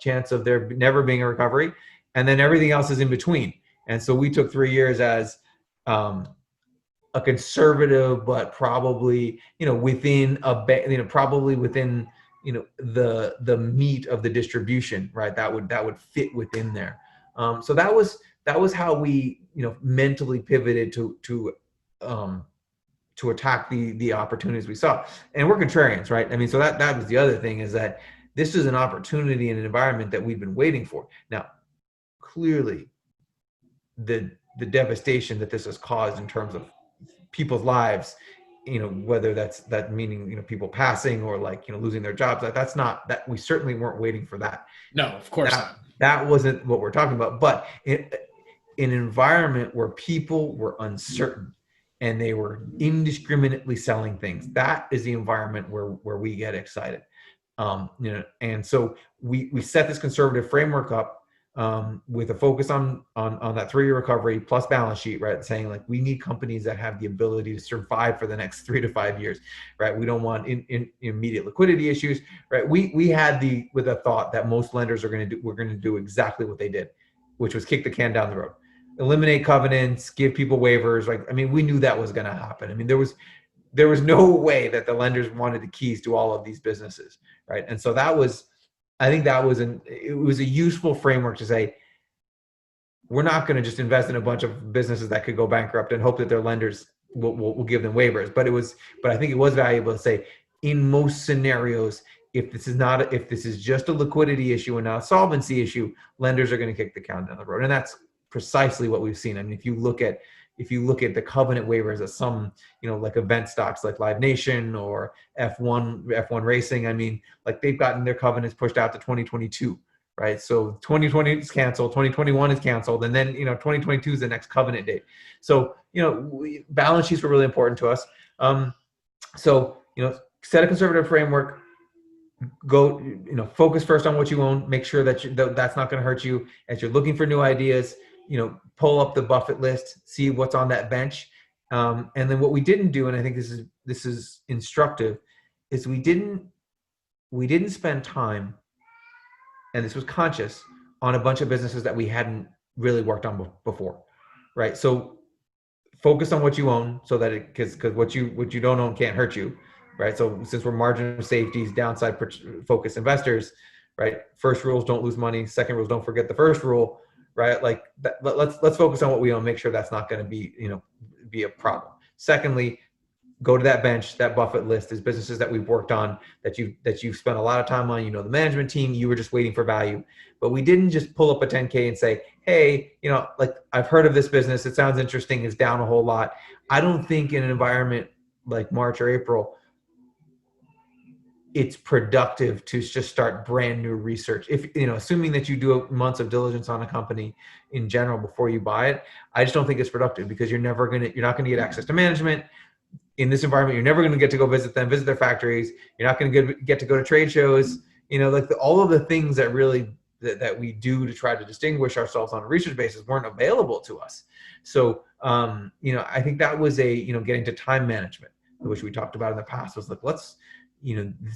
B: chance of there never being a recovery, and then everything else is in between. And so we took 3 years as a conservative, but probably within probably within the meat of the distribution, right? That would fit within there. So that was how we mentally pivoted to attack the opportunities we saw. And we're contrarians, right? I mean, so that was the other thing, is that this is an opportunity in an environment that we've been waiting for. Now, clearly, the devastation that this has caused in terms of people's lives, whether that meaning people passing or losing their jobs, that's not that. We certainly weren't waiting for that.
A: No, of course not.
B: That wasn't what we're talking about. But in an environment where people were uncertain and they were indiscriminately selling things, that is the environment where we get excited. And so we set this conservative framework up with a focus on that 3-year recovery plus balance sheet, right? Saying like, we need companies that have the ability to survive for the next 3 to 5 years, right? We don't want in immediate liquidity issues, right? We had with a thought that most lenders we're going to do exactly what they did, which was kick the can down the road, eliminate covenants, give people waivers. Like, I mean, we knew that was going to happen. I mean, there was no way that the lenders wanted the keys to all of these businesses, right? And so I think it was a useful framework to say, we're not going to just invest in a bunch of businesses that could go bankrupt and hope that their lenders will give them waivers. But I think it was valuable to say, in most scenarios, if this is just a liquidity issue and not a solvency issue, lenders are going to kick the can down the road. And that's precisely what we've seen. I mean, if you look at the covenant waivers of some, like event stocks like Live Nation or F1 Racing, I mean, like they've gotten their covenants pushed out to 2022, right? So 2020 is canceled, 2021 is canceled, and then 2022 is the next covenant date. So balance sheets were really important to us. So set a conservative framework. Go, focus first on what you own. Make sure that that's not going to hurt you as you're looking for new ideas. Pull up the Buffett list, see what's on that bench. And then what we didn't do, and I think this is instructive, is we didn't spend time, and this was conscious, on a bunch of businesses that we hadn't really worked on before, right? So focus on what you own, so that because what you don't own can't hurt you, right? So since we're margin of safeties, downside focused investors, right? First rule is don't lose money. Second rule is don't forget the first rule. Right, like that, let's focus on what we own. Make sure that's not going to be a problem. Secondly, go to that bench, that Buffett list. There's businesses that we've worked on that you've spent a lot of time on. The management team. You were just waiting for value, but we didn't just pull up a 10K and say, hey, like I've heard of this business. It sounds interesting. It's down a whole lot. I don't think in an environment like March or April, it's productive to just start brand new research. If, assuming that you do months of diligence on a company in general before you buy it, I just don't think it's productive, because you're not going to get access to management in this environment. You're never going to get to go visit their factories. You're not going to get to go to trade shows, all of the things that really that we do to try to distinguish ourselves on a research basis weren't available to us. So, I think that was getting to time management, which we talked about in the past, was like, let's,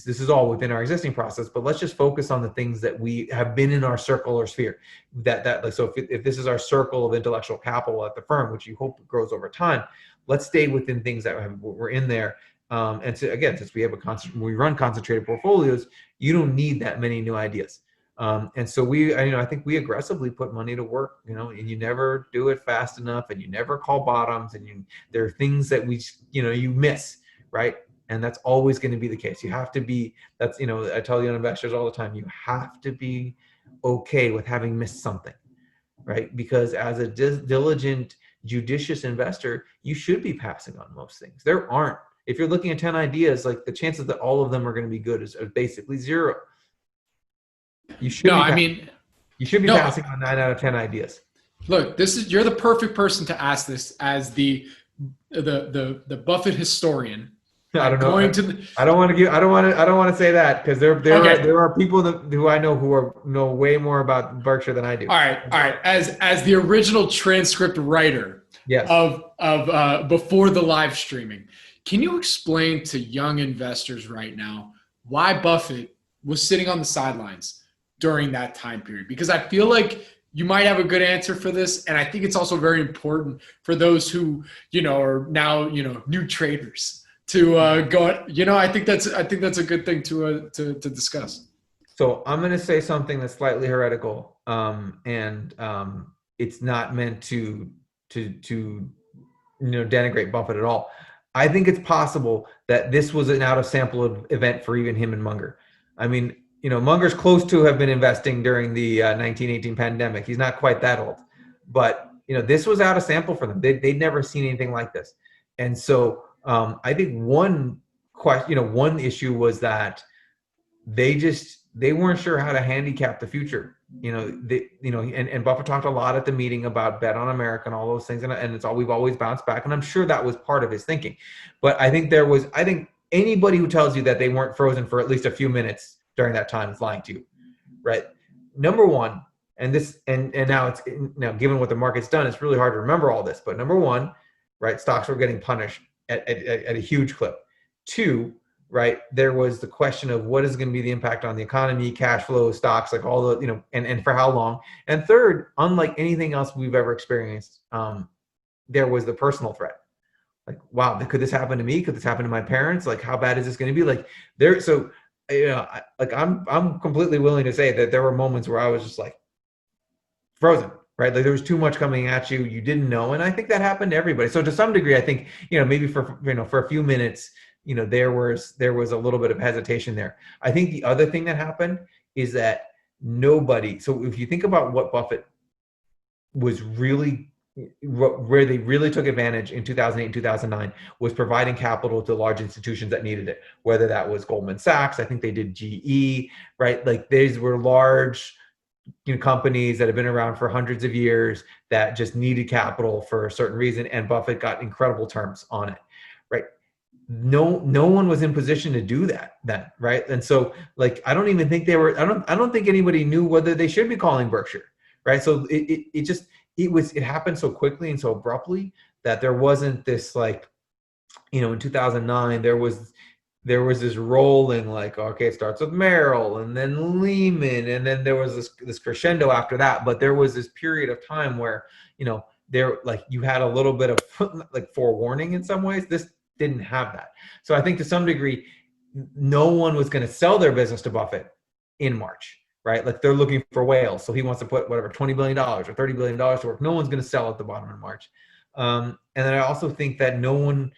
B: this is all within our existing process, but let's just focus on the things that we have been in our circle or sphere. So if this is our circle of intellectual capital at the firm, which you hope grows over time, let's stay within things that we're in there. And so again, since we run concentrated portfolios, you don't need that many new ideas. And so I think we aggressively put money to work, and you never do it fast enough, and you never call bottoms, and there are things that you miss, right? And that's always going to be the case. You have to be, I tell young investors all the time, you have to be okay with having missed something, right? Because as a diligent, judicious investor, you should be passing on most things. There aren't. If you're looking at 10 ideas, like the chances that all of them are going to be good are basically zero. You should be passing on 9 out of 10 ideas.
A: Look, you're the perfect person to ask this as the Buffett historian.
B: I don't know. I don't want to say that, because there are people who I know who know way more about Berkshire than I do.
A: All right. As the original transcript writer,
B: yes,
A: of before the live streaming, can you explain to young investors right now why Buffett was sitting on the sidelines during that time period? Because I feel like you might have a good answer for this, and I think it's also very important for those who are now new traders to go. I think that's a good thing to discuss.
B: So I'm going to say something that's slightly heretical, and it's not meant to denigrate Buffett at all. I think it's possible that this was an out of sample event for even him and Munger. I mean, Munger's close to have been investing during the 1918 pandemic. He's not quite that old, but this was out of sample for them. They'd never seen anything like this, and so. I think one issue was that they weren't sure how to handicap the future. And Buffett talked a lot at the meeting about bet on America and all those things, and it's all we've always bounced back. And I'm sure that was part of his thinking. But I think anybody who tells you that they weren't frozen for at least a few minutes during that time is lying to you, right? Number one, And now given what the market's done, it's really hard to remember all this. But number one, right, stocks were getting punished at a huge clip. Two, right, there was the question of what is going to be the impact on the economy, cash flow, stocks, like all the, and for how long. And third, unlike anything else we've ever experienced, there was the personal threat. Like, wow, could this happen to me? Could this happen to my parents? Like, how bad is this going to be? Like, I'm completely willing to say that there were moments where I was just like frozen, right? Like there was too much coming at you. You didn't know. And I think that happened to everybody. So to some degree, I think, maybe for a few minutes, there was a little bit of hesitation there. I think the other thing that happened is that so if you think about what Buffett was really, where they really took advantage in 2008 and 2009 was providing capital to large institutions that needed it, whether that was Goldman Sachs, I think they did GE, right? Like these were large companies that have been around for hundreds of years that just needed capital for a certain reason, and Buffett got incredible terms on it, right? No one was in position to do that then, right? And so, like, I don't even think they were. I don't think anybody knew whether they should be calling Berkshire, right? So it happened so quickly and so abruptly that there wasn't this, like, in 2009 there was this rolling, like, okay, it starts with Merrill and then Lehman, and then there was this crescendo after that. But there was this period of time where, you had a little bit of like forewarning in some ways. This didn't have that. So I think to some degree, no one was going to sell their business to Buffett in March, right? Like they're looking for whales. So he wants to put whatever, $20 billion or $30 billion to work. No one's going to sell at the bottom of March. And then I also think that no one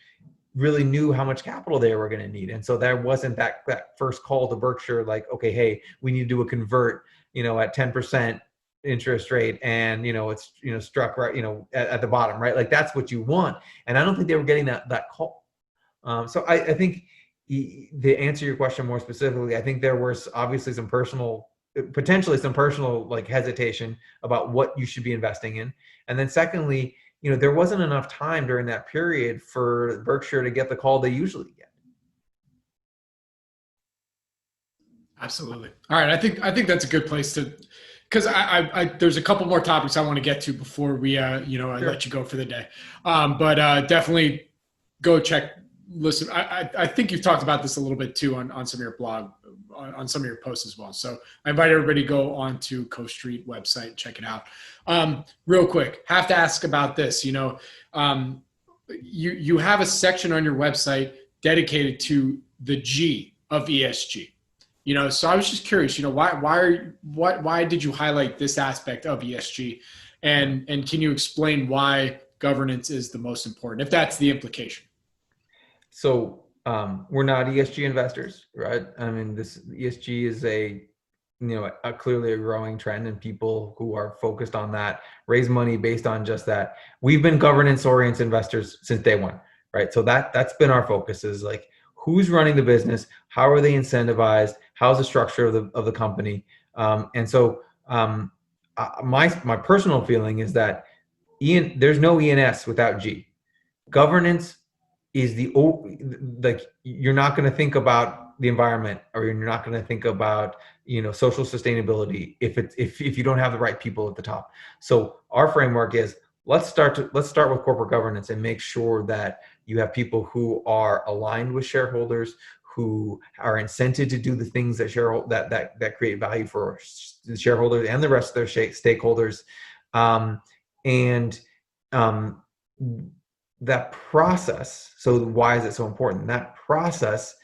B: really knew how much capital they were going to need. And so there wasn't that first call to Berkshire, like, okay, hey, we need to do a convert, at 10% interest rate. And, it's, struck right, at the bottom, right? Like that's what you want. And I don't think they were getting that call. So I think to answer your question more specifically, I think there was obviously potentially some personal like hesitation about what you should be investing in. And then secondly, there wasn't enough time during that period for Berkshire to get the call they usually get.
A: Absolutely. All right. I think that's a good place to, because I there's a couple more topics I want to get to before we, I let you go for the day. But definitely go listen. I think you've talked about this a little bit too on some of your blog, on some of your posts as well. So I invite everybody to go on to Cove Street website, check it out. Real quick, have to ask about this. You have a section on your website dedicated to the G of ESG. So I was just curious. Why did you highlight this aspect of ESG, and can you explain why governance is the most important, if that's the implication?
B: So we're not ESG investors, right? I mean, this ESG is a clearly a growing trend, and people who are focused on that raise money based on just that. We've been governance-oriented investors since day one, right? So that's been our focus, is like, who's running the business? How are they incentivized? How's the structure of the company? And so my personal feeling is that there's no ENS without G. Governance is you're not going to think about the environment, or you're not going to think about social sustainability if you don't have the right people at the top. So our framework is let's start with corporate governance and make sure that you have people who are aligned with shareholders, who are incented to do the things that create value for the shareholders and the rest of their stakeholders, that process. So why is it so important? That process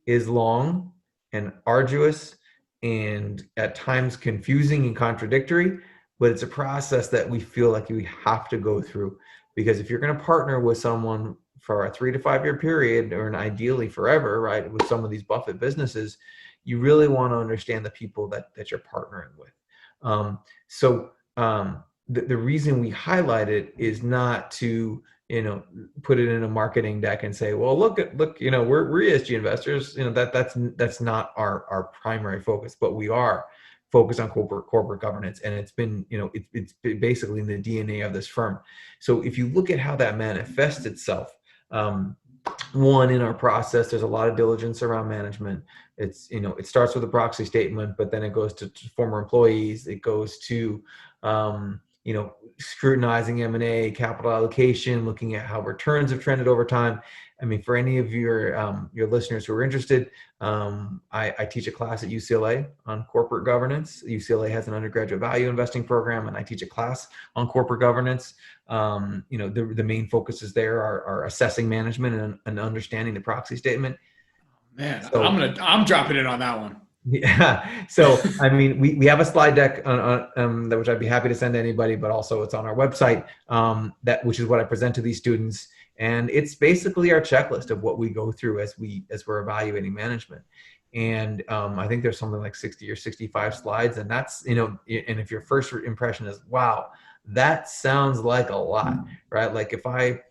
B: is long and arduous and at times confusing and contradictory, but it's a process that we feel like we have to go through, because if you're going to partner with someone for a 3 to 5 year period, or ideally forever, right, with some of these Buffett businesses, you really want to understand the people that you're partnering with. The reason we highlight it is not to put it in a marketing deck and say, well, look, we're ESG investors. That's not our primary focus, but we are focused on corporate governance, and it's been, it's basically in the DNA of this firm. So if you look at how that manifests itself, one, in our process, there's a lot of diligence around management. It's, it starts with a proxy statement, but then it goes to former employees. It goes to, scrutinizing M&A, capital allocation, looking at how returns have trended over time. I mean, for any of your listeners who are interested, I teach a class at UCLA on corporate governance. UCLA has an undergraduate value investing program, and I teach a class on corporate governance. The main focuses there are assessing management and understanding the proxy statement.
A: Man, so, I'm dropping in on that one.
B: Yeah. So, I mean, we have a slide deck on which I'd be happy to send to anybody, but also it's on our website, which is what I present to these students. And it's basically our checklist of what we go through as we're evaluating management. And I think there's something like 60 or 65 slides. And that's, and if your first impression is, wow, that sounds like a lot, right? Like if I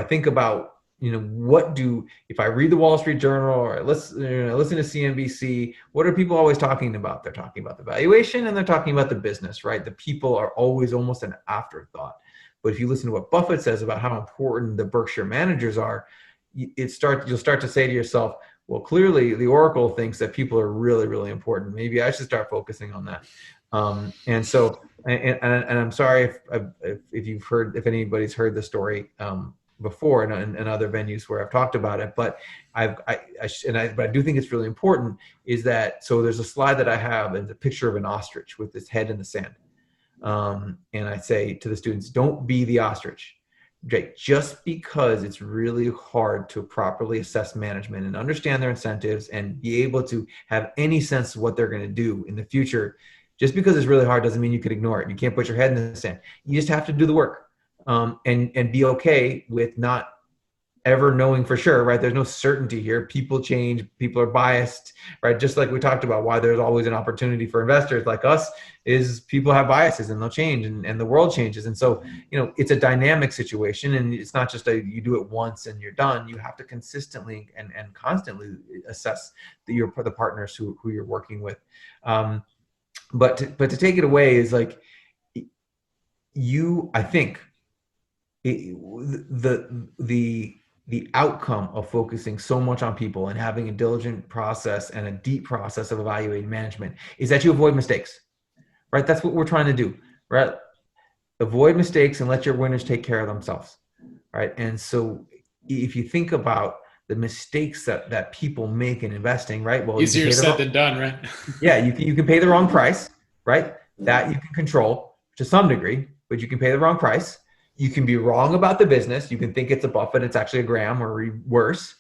B: think about, if I read the Wall Street Journal or listen to CNBC, what are people always talking about? They're talking about the valuation and they're talking about the business, right? The people are always almost an afterthought. But if you listen to what Buffett says about how important the Berkshire managers are, you'll start to say to yourself, well, clearly the Oracle thinks that people are really, really important. Maybe I should start focusing on that. And I'm sorry if anybody's heard the story before in other venues where I've talked about it, but but I do think it's really important is that, so there's a slide that I have, and it's a picture of an ostrich with its head in the sand. And I say to the students, don't be the ostrich. Okay, just because it's really hard to properly assess management and understand their incentives and be able to have any sense of what they're going to do in the future, just because it's really hard doesn't mean you can ignore it. You can't put your head in the sand. You just have to do the work. And be okay with not ever knowing for sure, right? There's no certainty here. People change, people are biased, right? Just like we talked about why there's always an opportunity for investors like us is people have biases and they'll change and the world changes. And so, it's a dynamic situation, and it's not just you do it once and you're done. You have to consistently and constantly assess the partners who you're working with. But to take it away is like, I think, the outcome of focusing so much on people and having a diligent process and a deep process of evaluating management is that you avoid mistakes, right? That's what we're trying to do, right? Avoid mistakes and let your winners take care of themselves, right? And so if you think about the mistakes that people make in investing, right? Well,
A: easier said than done, right?
B: Yeah, you can pay the wrong price, right? That you can control to some degree, but you can pay the wrong price. You can be wrong about the business. You can think it's a Buffett, it's actually a Graham, or worse.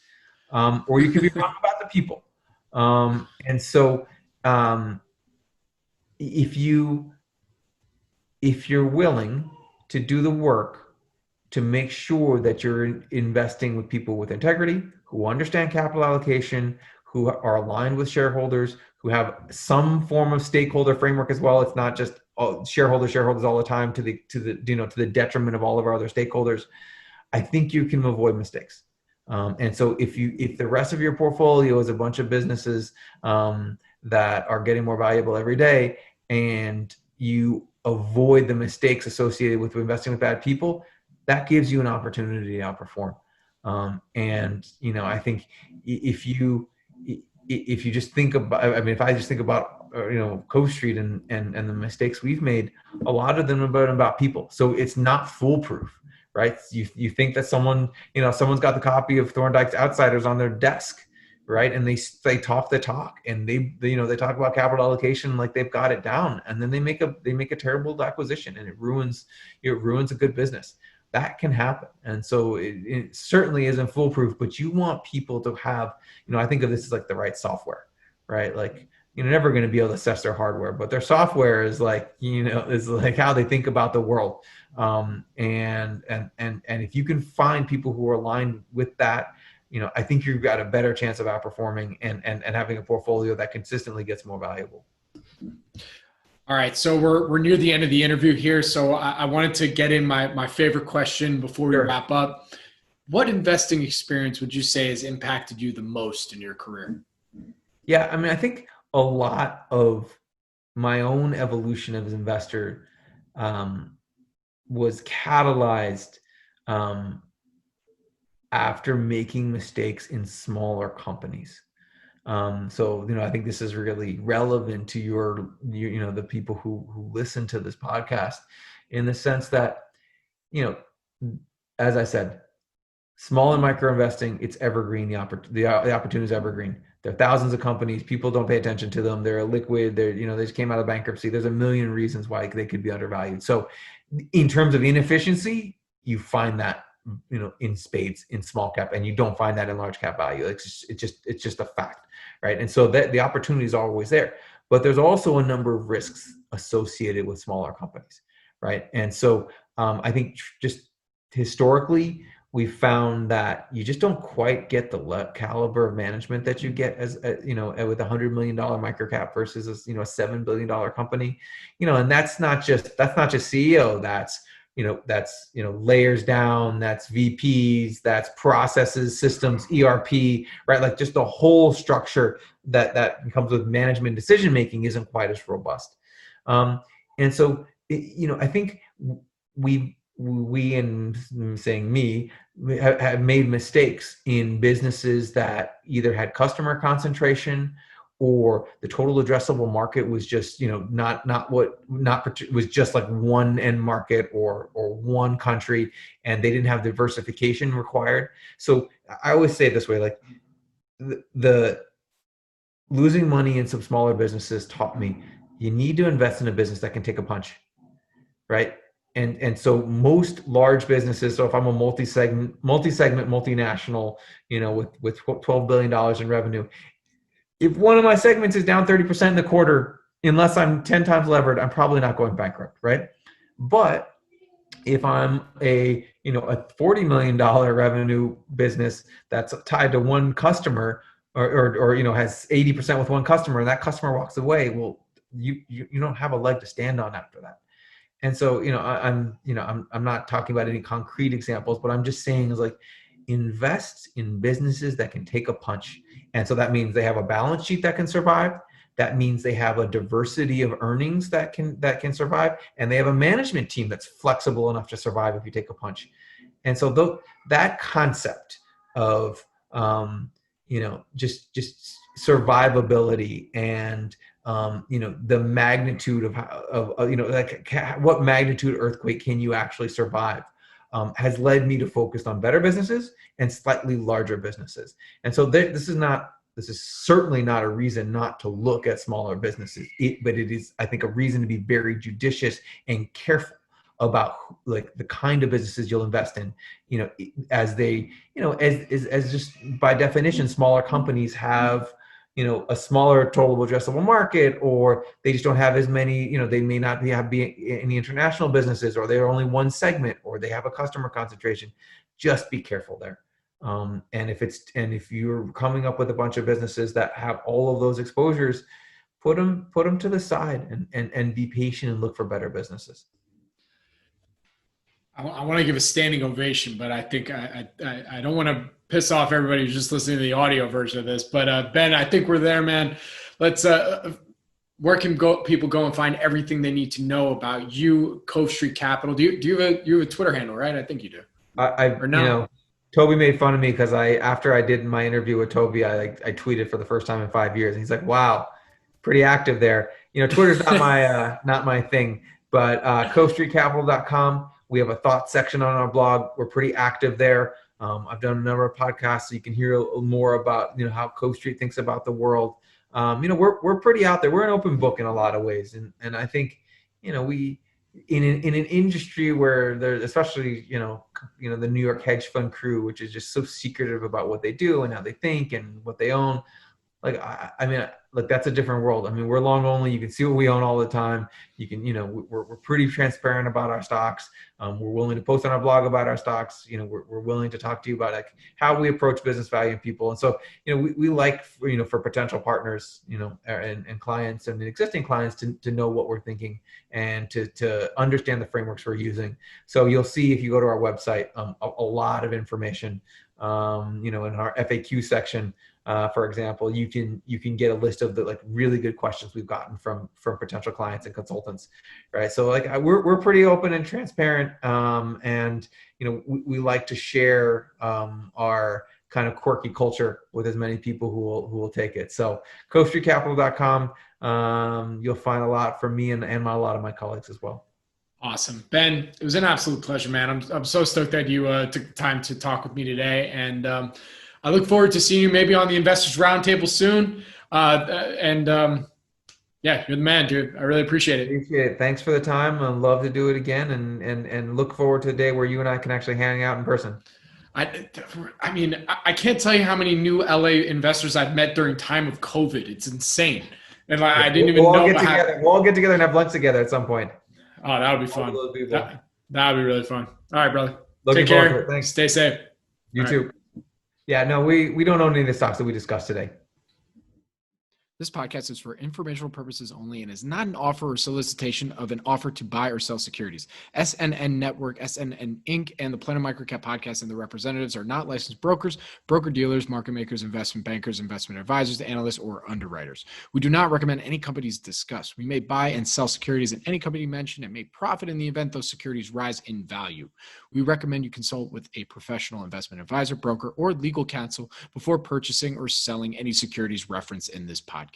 B: Or you can be wrong about the people. And so if you're willing to do the work to make sure that you're investing with people with integrity, who understand capital allocation, who are aligned with shareholders, who have some form of stakeholder framework as well. It's not just shareholders all the time to the detriment of all of our other stakeholders. I think you can avoid mistakes. And so if the rest of your portfolio is a bunch of businesses that are getting more valuable every day, and you avoid the mistakes associated with investing with bad people, that gives you an opportunity to outperform. I think if you just think about, if I just think about, Cove Street and the mistakes we've made, a lot of them have been about people. So it's not foolproof, right? You think that someone's got the copy of Thorndike's Outsiders on their desk, right? And they talk the talk, and they talk about capital allocation like they've got it down, and then they make a terrible acquisition, and it ruins a good business. That can happen. And so it certainly isn't foolproof, but you want people to have, I think of this as like the right software, right? Like, you're never going to be able to assess their hardware, but their software is like, is like how they think about the world. And if you can find people who are aligned with that, I think you've got a better chance of outperforming and having a portfolio that consistently gets more valuable.
A: All right, so we're near the end of the interview here. So I wanted to get in my favorite question before we wrap up. What investing experience would you say has impacted you the most in your career?
B: Yeah, I think a lot of my own evolution as an investor was catalyzed after making mistakes in smaller companies. So, I think this is really relevant to the people who listen to this podcast, in the sense that, as I said, small and micro investing, it's evergreen. The opportunity is evergreen. There are thousands of companies. People don't pay attention to them. They're liquid. They just came out of bankruptcy. There's a million reasons why they could be undervalued. So in terms of inefficiency, you find that, in spades in small cap, and you don't find that in large cap value. It's just a fact, right? And so that the opportunity is always there, but there's also a number of risks associated with smaller companies, right? And so I think just historically, we found that you just don't quite get the caliber of management that you get with $100 million microcap versus a $7 billion company, and that's not just CEO. That's layers down, that's VPs, that's processes, systems, ERP, right? Like just the whole structure that comes with management decision making isn't quite as robust. And so, I think we and saying me have made mistakes in businesses that either had customer concentration, or the total addressable market was just was just like one end market or one country, and they didn't have diversification required. So I always say it this way, like the losing money in some smaller businesses taught me you need to invest in a business that can take a punch, right? And so most large businesses, so if I'm a multi-segment, multinational, with $12 billion in revenue, if one of my segments is down 30% in the quarter, unless I'm 10 times levered, I'm probably not going bankrupt, right? But if I'm a $40 million revenue business that's tied to one customer, or has 80% with one customer, and that customer walks away, well, you don't have a leg to stand on after that. And so, I'm not talking about any concrete examples, but I'm just saying is like, invest in businesses that can take a punch. And so that means they have a balance sheet that can survive. That means they have a diversity of earnings that can survive, and they have a management team that's flexible enough to survive if you take a punch. And so that concept of just survivability and the magnitude of what magnitude earthquake can you actually survive, has led me to focus on better businesses and slightly larger businesses. And so this is certainly not a reason not to look at smaller businesses, but it is, I think, a reason to be very judicious and careful about like the kind of businesses you'll invest in, as they, as just by definition, smaller companies have, a smaller total addressable market, or they just don't have as many, they may not be any international businesses, or they're only one segment, or they have a customer concentration. Just be careful there. And if you're coming up with a bunch of businesses that have all of those exposures, put them to the side and be patient and look for better businesses.
A: I want to give a standing ovation, but I think I don't want to piss off everybody who's just listening to the audio version of this. But Ben, I think we're there, man. Let's. Where can people go and find everything they need to know about you, Cove Street Capital? Do you have a Twitter handle, right? I think you do.
B: Or no? Toby made fun of me because after I did my interview with Toby, I tweeted for the first time in 5 years, and he's like, "Wow, pretty active there." Twitter's not my thing, but covestreetcapital.com. We have a thought section on our blog. We're pretty active there. I've done a number of podcasts, so you can hear more about how Cove Street thinks about the world. We're pretty out there. We're an open book in a lot of ways, and I think we in an industry where there's, especially the New York hedge fund crew, which is just so secretive about what they do and how they think and what they own. Like, I mean, look, that's a different world. I mean, we're long only. You can see what we own all the time. You can, we're pretty transparent about our stocks. We're willing to post on our blog about our stocks. We're willing to talk to you about like how we approach business value and people. And so, we like, for potential partners, and clients and existing clients to know what we're thinking and to understand the frameworks we're using. So you'll see, if you go to our website, a lot of information, in our FAQ section, for example, you can get a list of the like really good questions we've gotten from potential clients and consultants, right? So like we're pretty open and transparent, and we like to share our kind of quirky culture with as many people who will take it. So covestreetcapital.com, you'll find a lot from me and a lot of my colleagues as well.
A: Awesome. Ben, it was an absolute pleasure, man. I'm so stoked that you took the time to talk with me today. And I look forward to seeing you maybe on the Investors Roundtable soon. Yeah, you're the man, dude. I really appreciate it.
B: Appreciate it. Thanks for the time. I'd love to do it again and look forward to the day where you and I can actually hang out in person.
A: I mean, I can't tell you how many new LA investors I've met during time of COVID. It's insane. And I didn't even know.
B: We'll all get together and have lunch together at some point.
A: Oh, that would be fun. That would be really fun. All right, brother.
B: Take care.
A: Thanks. Stay safe.
B: You too. Yeah, no, we don't own any of the stocks that we discussed today.
A: This podcast is for informational purposes only and is not an offer or solicitation of an offer to buy or sell securities. SNN Network, SNN Inc., and the Planet MicroCap Podcast and the representatives are not licensed brokers, broker-dealers, market makers, investment bankers, investment advisors, analysts, or underwriters. We do not recommend any companies discussed. We may buy and sell securities in any company mentioned and may profit in the event those securities rise in value. We recommend you consult with a professional investment advisor, broker, or legal counsel before purchasing or selling any securities referenced in this podcast.